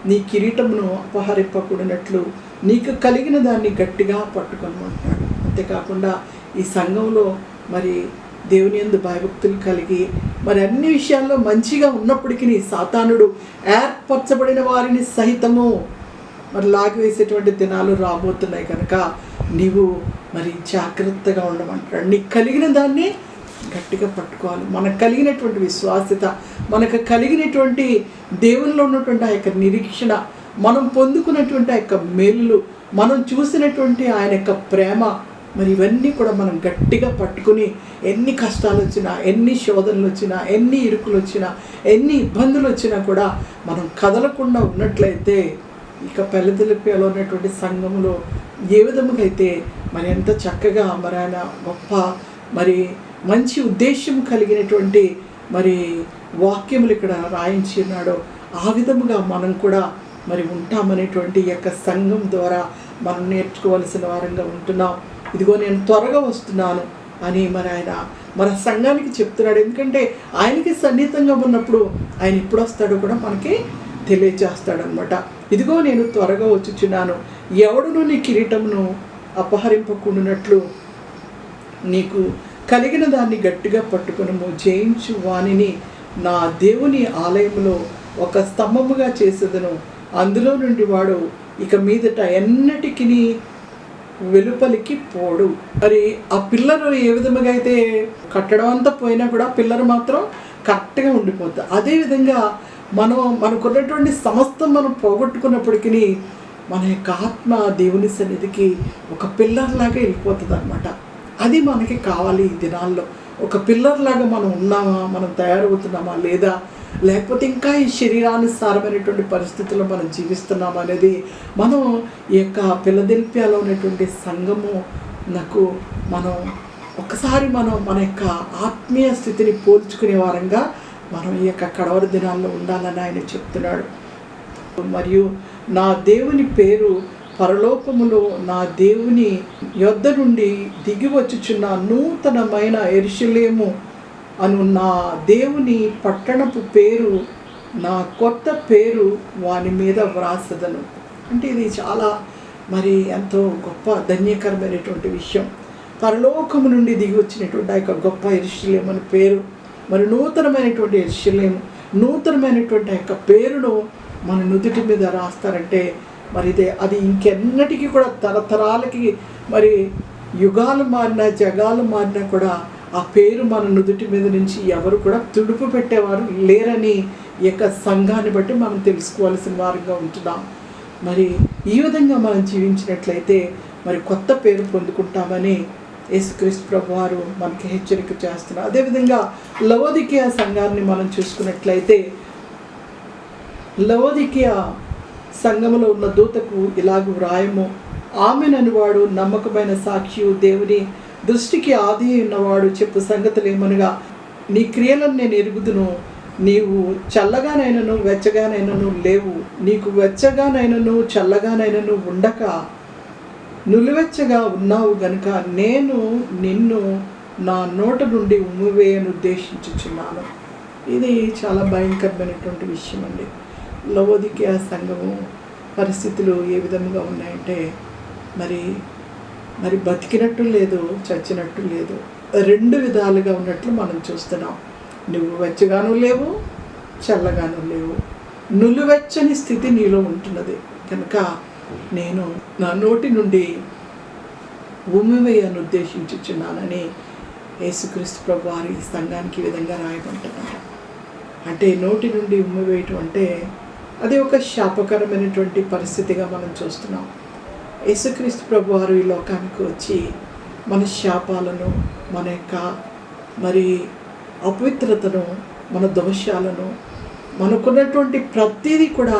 S1: నీ కిరీటమును అపహరింపకూడనట్లు నీకు కలిగిన దాన్ని గట్టిగా పట్టుకొనమంటున్నాడు. అంతేకాకుండా ఈ సంఘంలో దేవుని యందు భయభక్తులు కలిగి అన్ని విషయాల్లో మంచిగా ఉన్నప్పటికీ సాతానుడు ఏర్పరచబడిన వారిని సహితము లాగివేసేటువంటి దినాలు రాబోతున్నాయి కనుక నీవు జాగ్రత్తగా ఉండమంటాడు. నీకు కలిగిన దాన్ని గట్టిగా పట్టుకోవాలి. మనకు కలిగినటువంటి విశ్వాసత, మనకు కలిగినటువంటి దేవునిలో ఉన్నటువంటి ఆ యొక్క నిరీక్షణ, మనం పొందుకున్నటువంటి ఆ యొక్క మేలులు, మనం చూసినటువంటి ఆయన యొక్క ప్రేమ, ఇవన్నీ కూడా మనం గట్టిగా పట్టుకుని ఎన్ని కష్టాలు వచ్చినా, ఎన్ని శోధనలు వచ్చినా, ఎన్ని ఇరుకులు వచ్చినా, ఎన్ని ఇబ్బందులు వచ్చినా కూడా మనం కదలకుండా ఉన్నట్లయితే ఇక ఫిలదెల్ఫియాలో ఉన్నటువంటి సంఘంలో ఏ విధముగా అయితే ఎంత చక్కగా ఆయన గొప్ప మంచి ఉద్దేశం కలిగినటువంటి వాక్యములు ఇక్కడ రాయించి ఉన్నాడో ఆ విధముగా మనం కూడా ఉంటామనేటువంటి ఈ యొక్క సంఘం ద్వారా మనం నేర్చుకోవాల్సిన వారంగా ఉంటున్నాం. ఇదిగో నేను త్వరగా వస్తున్నాను అని ఆయన మన సంఘానికి చెప్తున్నాడు. ఎందుకంటే ఆయనకి సన్నిహితంగా ఉన్నప్పుడు ఆయన ఎప్పుడు వస్తాడో కూడా మనకి తెలియజేస్తాడనమాట. ఇదిగో నేను త్వరగా వచ్చుచున్నాను, ఎవడును నీ కిరీటమును అపహరింపకుండానట్లు నీకు కలిగిన దాన్ని గట్టిగా పట్టుకునము, జయించు వానిని నా దేవుని ఆలయంలో ఒక స్తంభముగా చేసేదను, అందులో నుండి వాడు ఇక మీదట ఎన్నటికి వెలుపలికి పోడు. ఆ పిల్లరు ఏ విధముగా అయితే కట్టడం అంతా పోయినా కూడా పిల్లరు మాత్రం కరెక్ట్గా ఉండిపోతుంది. అదేవిధంగా మనకున్నటువంటి సమస్తం మనం పోగొట్టుకున్నప్పటికీ మన యొక్క ఆత్మ దేవుని సన్నిధికి ఒక పిల్లర్ లాగా వెళ్ళిపోతుంది అనమాట. అది మనకి కావాలి ఈ దినాల్లో. ఒక పిల్లర్ లాగా మనం ఉన్నామా, మనం తయారవుతున్నామా లేదా, లేకపోతే ఇంకా ఈ శరీరానుసారమైనటువంటి పరిస్థితుల్లో మనం జీవిస్తున్నామా అనేది మనం ఈ యొక్క ఫిలదెల్ఫియాలో ఉన్నటువంటి సంఘము మనం ఒకసారి మన యొక్క ఆత్మీయ స్థితిని పోల్చుకునే వారంగా మనం ఈ యొక్క కడవరి దినాల్లో ఉండాలని ఆయన చెప్తున్నాడు. మరియు నా దేవుని పేరు పరలోకములో నా దేవుని యొద్ద నుండి దిగి వచ్చుచున్న నూతనమైన యెరూషలేము అను నా దేవుని పట్టణపు పేరు, నా కొత్త పేరు వాని మీద వ్రాసదను. అంటే ఇది చాలా మరి ఎంతో గొప్ప ధన్యకరమైనటువంటి విషయం. పరలోకము నుండి దిగి వచ్చినటువంటి ఆ యొక్క గొప్ప యెరూషలేము అని పేరు, మరి నూతనమైనటువంటి యెరూషలేము, నూతనమైనటువంటి ఆ యొక్క పేరును మన నుదుటి మీద రాస్తారంటే మరి ఇదే అది ఇంకెన్నటికీ కూడా తరతరాలకి మరి యుగాలు మారినా జగాలు మారినా కూడా ఆ పేరు మన నుదుటి మీద నుంచి ఎవరు కూడా తుడుపు పెట్టేవారు లేరని ఈ యొక్క సంఘాన్ని బట్టి మనం తెలుసుకోవాల్సిన వారిగా ఉంటున్నాం. మరి ఈ విధంగా మనం జీవించినట్లయితే మరి కొత్త పేరు పొందుకుంటామని యేసుక్రీస్తు ప్రభువారు మనకి హెచ్చరిక చేస్తున్నారు. అదేవిధంగా లవోదికీయ సంఘాన్ని మనం చూసుకున్నట్లయితే లవోదికీయ సంఘములో ఉన్న దూతకు ఇలాగ వ్రాయము, ఆమెననివాడు నమ్మకమైన సాక్షి, దేవుని దృష్టికి ఆది ఉన్నవాడు చెప్పు సంగతులు ఏమనగా, నీ క్రియలను నేను ఎరుగుదును, నీవు చల్లగానైనను వెచ్చగానైనను లేవు, నీకు వెచ్చగానైనను చల్లగానైనను ఉండక నులివెచ్చగా ఉన్నావు గనుక నేను నిన్ను నా నోట నుండి ఉమ్మివేయను ఉద్దేశించుచున్నాను. ఇది చాలా భయంకరమైనటువంటి విషయం అండి. లవోదికీయ సంఘము పరిస్థితులు ఏ విధంగా ఉన్నాయంటే మరి బతికినట్టు లేదు, చచ్చినట్టు లేదు, రెండు విధాలుగా ఉన్నట్లు మనం చూస్తున్నాం. నువ్వు వెచ్చగాను లేవు, చల్లగాను లేవు, నులివెచ్చని స్థితి నీలో ఉంటున్నది కనుక నేను నా నోటి నుండి ఉమ్మివేయను ఉద్దేశించుచున్నానని యేసుక్రీస్తు ప్రభు వారి సంఘానికి ఈ విధంగా రాయబడ్డారు. అంటే నోటి నుండి ఉమ్మివేయటం అంటే అది ఒక శాపకరమైనటువంటి పరిస్థితిగా మనం చూస్తున్నాం. యేసుక్రీస్తు ప్రభు వారు ఈ లోకానికి వచ్చి మన శాపాలను, మన యొక్క మరి అపవిత్రతను, మన దోషాలను, మనకున్నటువంటి ప్రతిదీ కూడా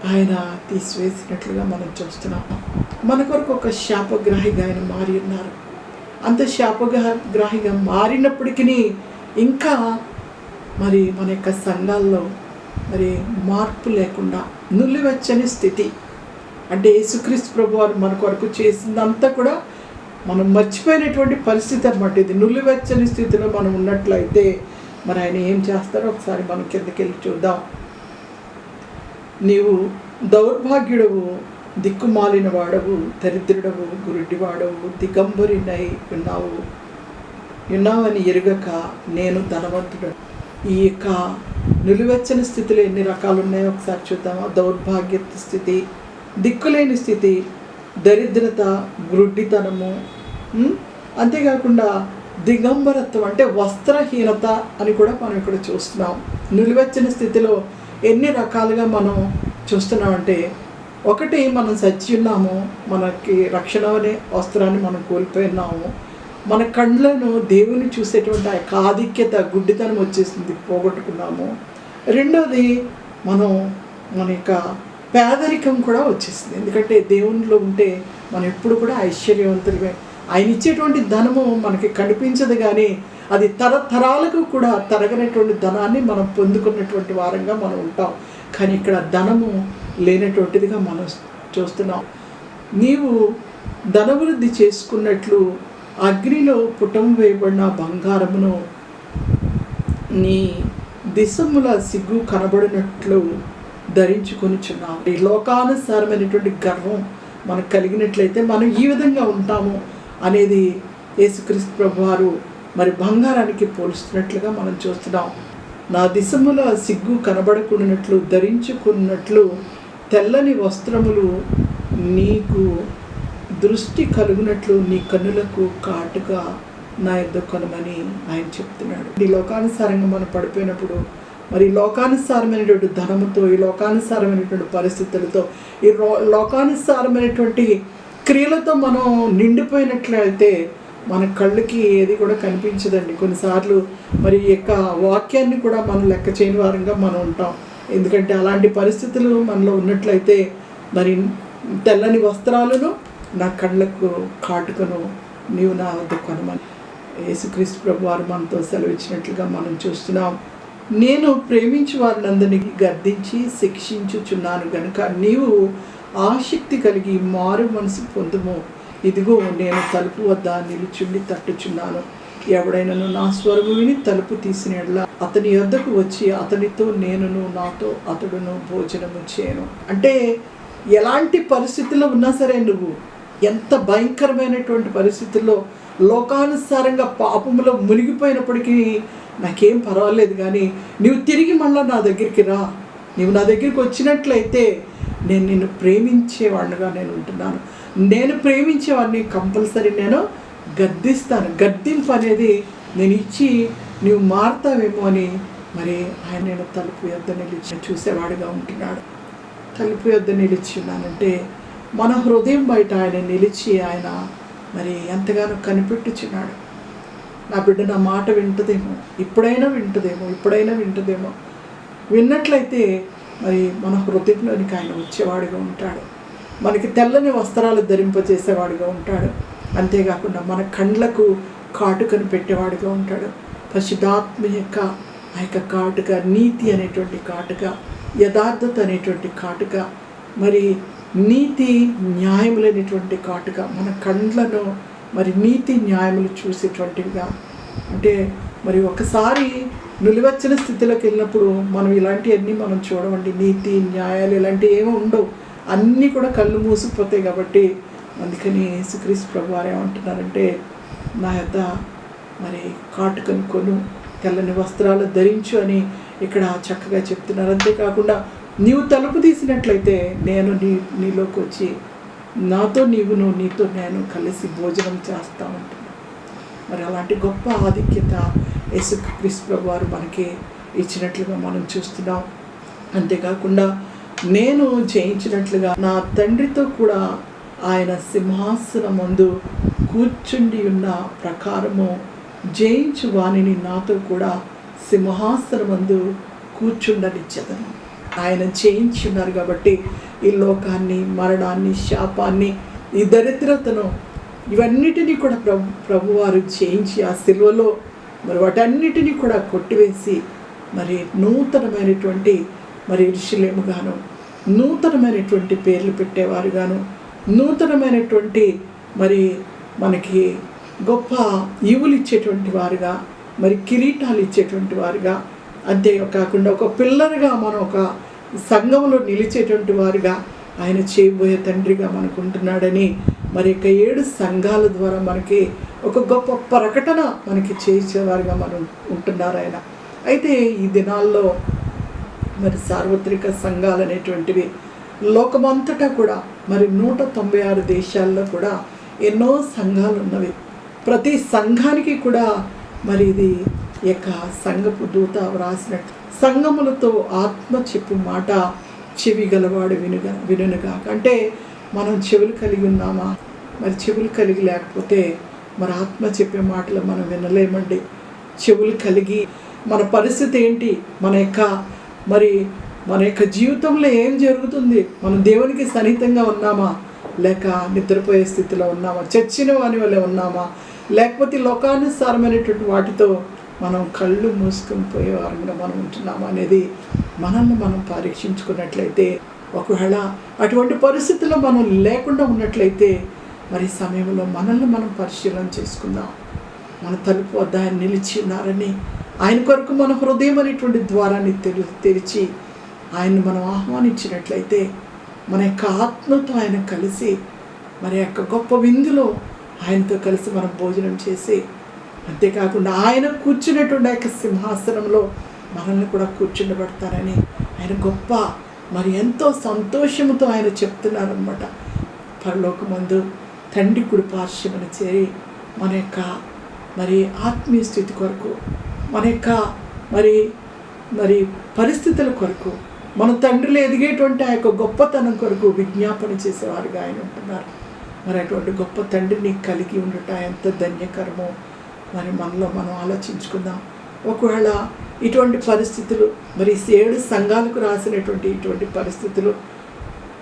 S1: ఆయన తీసివేసినట్లుగా మనం చూస్తున్నాం. మన కొరకు ఒక శాపగ్రాహిగా ఆయన మారి ఉన్నారు. అంత శాపగ్రాహిగా మారినప్పటికీ ఇంకా మరి మన యొక్క సంఘాల్లో మరి మార్పు లేకుండా నులివెచ్చని స్థితి, అంటే యేసుక్రీస్తు ప్రభు వారు మన కొరకు చేసిందంతా కూడా మనం మర్చిపోయినటువంటి పరిస్థితి అన్నమాట. ఇది నులివెచ్చని స్థితిలో మనం ఉన్నట్లయితే మరి ఆయన ఏం చేస్తారో ఒకసారి మనం కిందకి వెళ్ళి చూద్దాం. నీవు దౌర్భాగ్యుడవు, దిక్కుమాలిన వాడవు, దరిద్రుడవు, గురుడివాడవు, దిగంబరినై ఉన్నావని ఎరుగక నేను ధనవంతుడు. ఈ యొక్క నిలువెచ్చని స్థితిలో ఎన్ని రకాలు ఉన్నాయో ఒకసారి చూద్దామా. దౌర్భాగ్య స్థితి, దిక్కులేని స్థితి, దరిద్రత, గ్రుడ్డితనము, అంతేకాకుండా దిగంబరత్వం అంటే వస్త్రహీనత అని కూడా మనం ఇక్కడ చూస్తున్నాం. నిలువెచ్చని స్థితిలో ఎన్ని రకాలుగా మనం చూస్తున్నామంటే, ఒకటి మనం చచ్చి ఉన్నాము, మనకి రక్షణ అనే వస్త్రాన్ని మనం కోల్పోయినాము, మన కళ్ళను దేవుని చూసేటువంటి ఆ యొక్క ఆధిక్యత, గుడ్డితనం వచ్చేసింది, పోగొట్టుకున్నాము. రెండోది మన యొక్క పేదరికం కూడా వచ్చేసింది. ఎందుకంటే దేవునిలో ఉంటే మనం ఎప్పుడు కూడా ఐశ్వర్యవంతులమే. ఆయన ఇచ్చేటువంటి ధనము మనకి కనిపించదు, కానీ అది తరతరాలకు కూడా తరగనటువంటి ధనాన్ని మనం పొందుకున్నటువంటి వారంగా మనం ఉంటాం. కానీ ఇక్కడ ధనము లేనటువంటిదిగా మనం చూస్తున్నాం. నీవు ధనవృద్ధి చేసుకున్నట్లు అగ్నిలో పుటం వేయబడిన బంగారమును నీ దిశముల సిగ్గు కనబడినట్లు ధరించుకొనిచున్నావు. ఈ లోకానుసారమైనటువంటి గర్వం మనకు కలిగినట్లయితే మనం ఈ విధంగా ఉంటాము అనేది యేసుక్రీస్తు ప్రభువారు మరి బంగారానికి పోలుస్తున్నట్లుగా మనం చూస్తున్నాం. నా దిశముల సిగ్గు కనబడకున్నట్లు ధరించుకున్నట్లు తెల్లని వస్త్రములు నీకు దృష్టి కలుగునట్లు నీ కన్నులకు కాటుగా నా యొద్ద కొనమని ఆయన చెప్తున్నాడు. ఈ లోకానుసారంగా మనం పడిపోయినప్పుడు, మరి లోకానుసారమైనటువంటి ధనముతో, ఈ లోకానుసారమైనటువంటి పరిస్థితులతో, ఈ లోకానుసారమైనటువంటి క్రియలతో మనం నిండిపోయినట్లయితే మన కళ్ళకి ఏది కూడా కనిపించదండి. కొన్నిసార్లు మరి ఈ యొక్క వాక్యాన్ని కూడా మనం లెక్క చేయని వారంగా మనం ఉంటాం. ఎందుకంటే అలాంటి పరిస్థితులు మనలో ఉన్నట్లయితే మరి తెల్లని వస్త్రాలను నా కళ్ళకు కాటుకను నీవు నా వద్ద కొనమని యేసుక్రీస్తు ప్రభువారు మనతో సెలవిచ్చినట్లుగా మనం చూస్తున్నాం. నేను ప్రేమించి వారినందరినీ గద్దించి శిక్షించుచున్నాను గనుక నీవు ఆసక్తి కలిగి మారు మనసు పొందుము. ఇదిగో నేను తలుపు వద్ద నిలుచుండి తట్టుచున్నాను. ఎవడైనను నా స్వరము విని తలుపు తీసిన యెడల అతని యొద్దకు వచ్చి అతనితో నేనును నాతో అతడును భోజనము చేయను. అంటే ఎలాంటి పరిస్థితుల్లో ఉన్నా సరే, నువ్వు ఎంత భయంకరమైనటువంటి పరిస్థితుల్లో లోకానుసారంగా పాపములో మునిగిపోయినప్పటికీ నాకేం పర్వాలేదు, కానీ నీవు తిరిగి మళ్ళీ నా దగ్గరికి రా, నీవు నా దగ్గరికి వచ్చినట్లయితే నేను నిన్ను ప్రేమించేవాడిగా నేను ఉంటున్నాను. నేను ప్రేమించేవాడిని కంపల్సరీ నేను గద్దిస్తాను. గద్దింపు అనేది నేను ఇచ్చి నీవు మారుతావేమో అని మరి ఆయన నేను తలుపు యొద్ద నిలిచి చూసేవాడిగా ఉంటున్నాడు. తలుపు యొద్ద నిలిచి ఉన్నానంటే మన హృదయం బయట ఆయన నిలిచి ఆయన మరి ఎంతగానో కనిపెట్టుచున్నాడు. నా బిడ్డ నా మాట వింటదేమో, ఇప్పుడైనా వింటదేమో. విన్నట్లయితే మరి మన హృదయంలోనికి ఆయన వచ్చేవాడిగా ఉంటాడు. మనకి తెల్లని వస్త్రాలు ధరింపజేసేవాడిగా ఉంటాడు. అంతేకాకుండా మన కండ్లకు కాటుకను పెట్టేవాడిగా ఉంటాడు. పరిశుద్ధాత్మ యొక్క ఆ యొక్క కాటుక, నీతి అనేటువంటి కాటుక, యథార్థత అనేటువంటి కాటుక, మరి నీతి న్యాయములైనటువంటి కాటుక, మన కండ్లను మరి నీతి న్యాయములు చూసేటువంటివిగా. అంటే మరి ఒకసారి నిలువెచ్చని స్థితిలోకి వెళ్ళినప్పుడు మనం ఇలాంటివన్నీ మనం చూడమండి. నీతి న్యాయాలు ఇలాంటివి ఏమీ ఉండవు, అన్నీ కూడా కళ్ళు మూసిపోతాయి. కాబట్టి అందుకని యేసుక్రీస్తు ప్రభువారు ఏమంటున్నారంటే, నా యొద్ద మరి కాటుకను కొను, తెల్లని వస్త్రాలు ధరించు అని ఇక్కడ చక్కగా చెప్తున్నారు. అంతేకాకుండా నీవు తలుపు తీసినట్లయితే నేను నీలోకి వచ్చి నాతో నీతో నేను కలిసి భోజనం చేస్తూ ఉంటున్నాను. మరి అలాంటి గొప్ప ఆధిక్యత యేసుక్రీస్తు ప్రభువారు మనకి ఇచ్చినట్లుగా మనం చూస్తున్నాం. అంతేకాకుండా నేను జయించినట్లుగా నా తండ్రితో కూడా ఆయన సింహాసనం ముందు కూర్చుండి ఉన్న ప్రకారము జయించు వాణిని నాతో కూడా సింహాసనం ముందు కూర్చుండనిచ్చేదను. ఆయన జయించి ఉన్నారు కాబట్టి ఈ లోకాన్ని, మరణాన్ని, శాపాన్ని, ఈ దరిద్రతను, ఇవన్నిటినీ కూడా ప్రభువారు జయించి ఆ శిలువలో మరి వాటన్నిటినీ కూడా కొట్టివేసి మరి నూతనమైనటువంటి మరి యెరూషలేముగాను, నూతనమైనటువంటి పేర్లు పెట్టేవారుగాను, నూతనమైనటువంటి మరి మనకి గొప్ప ఈవులు ఇచ్చేటువంటి వారుగా, మరి కిరీటాలు ఇచ్చేటువంటి వారుగా, అంతేకాకుండా ఒక పిల్లర్గా మనం ఒక సంఘంలో నిలిచేటువంటి వారుగా ఆయన చేయబోయే తండ్రిగా మనకు ఉంటున్నాడని మరి 7 సంఘాల ద్వారా మనకి ఒక గొప్ప ప్రకటన మనకి చేసేవారుగా మనం ఉంటున్నారు ఆయన. అయితే ఈ దినాల్లో మరి సార్వత్రిక సంఘాలు అనేటువంటివి లోకమంతటా కూడా మరి 196 దేశాల్లో కూడా ఎన్నో సంఘాలు ఉన్నవి. ప్రతి సంఘానికి కూడా మరి ఇది యొక్క సంఘపు దూత వ్రాసినట్టు, సంఘములతో ఆత్మ చెప్పు మాట చెవి గలవాడు వినుగా. అంటే మనం చెవులు కలిగి ఉన్నామా? మరి చెవులు కలిగి లేకపోతే మరి ఆత్మ చెప్పే మాటలు మనం వినలేమండి. చెవులు కలిగి మన పరిస్థితి ఏంటి, మన యొక్క జీవితంలో ఏం జరుగుతుంది, మనం దేవునికి సన్నిహితంగా ఉన్నామా, లేక నిద్రపోయే స్థితిలో ఉన్నామా, చచ్చిన వాని వల్ల ఉన్నామా, లేకపోతే లోకానుసారమైనటువంటి వాటితో మనం కళ్ళు మూసుకొని పోయే వారంగా మనం ఉంటున్నామా అనేది మనల్ని మనం పరీక్షించుకున్నట్లయితే, ఒకవేళ అటువంటి పరిస్థితుల్లో మనం లేకుండా ఉన్నట్లయితే మరి సమయంలో మనల్ని మనం పరిశీలన చేసుకుందాం. మన తలుపు వద్ద ఆయన నిలిచి ఉన్నారని, ఆయన కొరకు మన హృదయం అనేటువంటి ద్వారాన్ని తెరిచి ఆయన్ని మనం ఆహ్వానించినట్లయితే మన యొక్క ఆత్మతో ఆయన కలిసి మరి యొక్క గొప్ప విందులో ఆయనతో కలిసి మనం భోజనం చేసి, అంతేకాకుండా ఆయన కూర్చున్నటువంటి యొక్క సింహాసనంలో మనల్ని కూడా కూర్చుండబడతారని ఆయన గొప్ప మరి ఎంతో సంతోషంతో ఆయన చెప్తున్నారనమాట. పరలోకమందు తండ్రి కుడి పార్శ్వమున చేరి మన యొక్క మరి ఆత్మీయ స్థితి కొరకు, మన యొక్క మరి పరిస్థితుల కొరకు, మన తండ్రిలో ఎదిగేటువంటి ఆ యొక్క గొప్పతనం కొరకు విజ్ఞాపన చేసేవారుగా ఆయన ఉంటున్నారు. మరి అటువంటి గొప్ప తండ్రిని కలిగి ఉండట ఎంత ధన్యకరమో మరి మనలో మనం ఆలోచించుకుందాం. ఒకవేళ ఇటువంటి పరిస్థితులు మరి 7 సంఘాలకు రాసినటువంటి ఇటువంటి పరిస్థితులు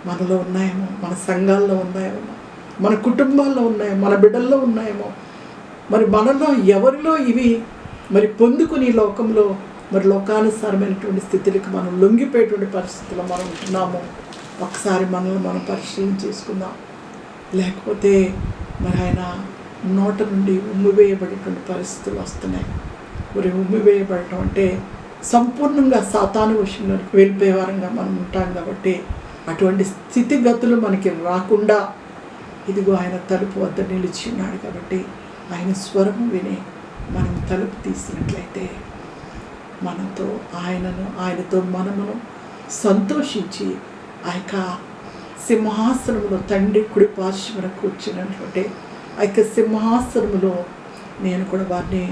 S1: మనలో ఉన్నాయేమో, మన సంఘాల్లో ఉన్నాయేమో, మన కుటుంబాల్లో ఉన్నాయేమో, మన బిడ్డల్లో ఉన్నాయేమో, మరి మనలో ఎవరిలో ఇవి మరి పొందుకుని లోకంలో మరి లోకానుసారమైనటువంటి స్థితులకి మనం లొంగిపోయేటువంటి పరిస్థితుల్లో మనం ఉంటున్నాము. ఒకసారి మనల్ని మనం పరిశీలన చేసుకుందాం. లేకపోతే మరి ఆయన నోట నుండి ఉమ్మివేయబడేటువంటి పరిస్థితులు వస్తున్నాయి. మరి ఉమ్మివేయబడటం అంటే సంపూర్ణంగా సాతాను వశంలోకి వెళ్ళిపోయే వారంగా మనం ఉంటాం. కాబట్టి అటువంటి స్థితిగతులు మనకి రాకుండా ఇదిగో ఆయన తలుపు వద్ద నిలిచి ఉన్నాడు. కాబట్టి ఆయన స్వరము విని మనం తలుపు తీసినట్లయితే ఆయనతో మనమును సంతోషించి ఆ యొక్క సింహాసనములో తండ్రి కుడి పార్శ్వమున కూర్చున్నటువంటి ఆ యొక్క సింహాసనములో నేను కూడా వారిని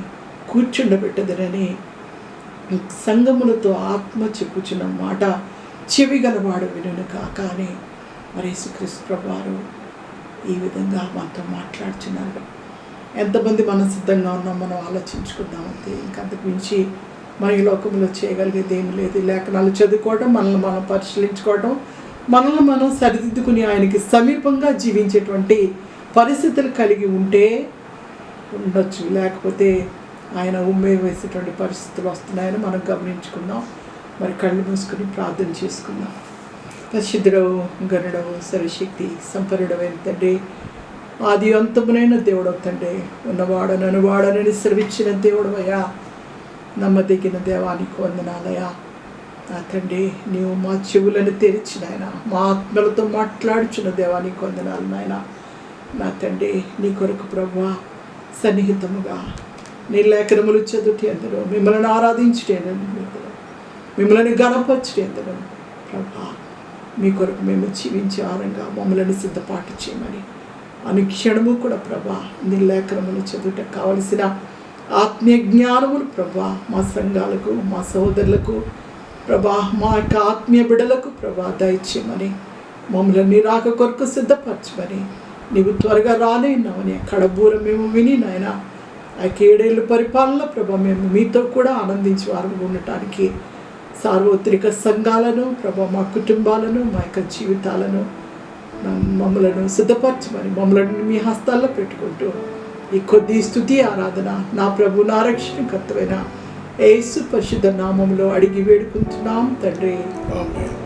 S1: కూర్చుండబెట్టదనని సంగములతో ఆత్మ చెప్పుచున్న మాట చెవి గలవాడు వినును కాక అని మరి యేసుక్రీస్తు ప్రభువారు ఈ విధంగా మనతో మాట్లాడుచున్నారు. ఎంతమంది మనం సిద్ధంగా ఉన్నాం మనం ఆలోచించుకుందాం. అంతే, ఇంకంతకు మించి మన ఈ లోకంలో చేయగలిగేది ఏమి లేదు. లేఖనాలు చదువుకోవడం, మనల్ని మనం పరిశీలించుకోవడం, మనల్ని మనం సరిదిద్దుకుని ఆయనకి సమీపంగా జీవించేటువంటి పరిస్థితులు కలిగి ఉంటే ఉండొచ్చు. లేకపోతే ఆయన ఉమ్మే వేసేటువంటి పరిస్థితులు వస్తున్నాయని మనం గమనించుకుందాం. మరి కళ్ళు మూసుకుని ప్రార్థన చేసుకుందాం. పరిశుద్ధుడవు, గనుడవు, సర్వశక్తి సంపన్నుడవైన తండ్రి, ఆది అంతమునైన దేవుడవు తండ్రి, ఉన్నవాడనను వాడనని సెలవిచ్చిన దేవుడవయ్యా, నమ్మదగిన దేవానికి వందనాలయ్యా. నా తండ్రి, నీవు మా చెవులను తెరిచిన ఆయన, మా ఆత్మలతో మాట్లాడుచున్న దేవానికి వందనాలు నాయన. నా తండ్రి, నీ కొరకు ప్రభువా సన్నిహితముగా నీ లేఖనములు చదువుటి అందరూ, మిమ్మల్ని ఆరాధించుటే అందరూ, మిమ్మల్ని గణపరచుటే అందరూ ప్రభా, మీ కొరకు మేము జీవించే ఆరంగా మమ్మల్ని సిద్ధపాటు చేయమని అనుక్షణము కూడా ప్రభా నీ లేఖనములు చదువుట కావలసిన ఆత్మీయ జ్ఞానములు ప్రభా మా సంఘాలకు, మా సహోదరులకు ప్రభా, మా యొక్క ఆత్మీయ బిడ్డలకు ప్రభా దయచేయమని, మమ్మల్ని రాక కొరకు సిద్ధపరచమని, నీవు త్వరగా రాలేనావని కడబూర మేము విని నాయన ఆ 7 ఏళ్ళు పరిపాలన ప్రభా మేము మీతో కూడా ఆనందించి వారు ఉండటానికి సార్వత్రిక సంఘాలను ప్రభా, మా కుటుంబాలను, మా యొక్క జీవితాలను మమ్మలను సిద్ధపరచమని మమ్మల్ని మీ హస్తాల్లో పెట్టుకుంటూ ఈ కొద్ది స్తుతి ఆరాధన నా ప్రభు, నా రక్షణకర్తవైన యేసు పరిశుద్ధ నామములో అడిగి వేడుకుంటున్నాం తండ్రి. ఆమేన్.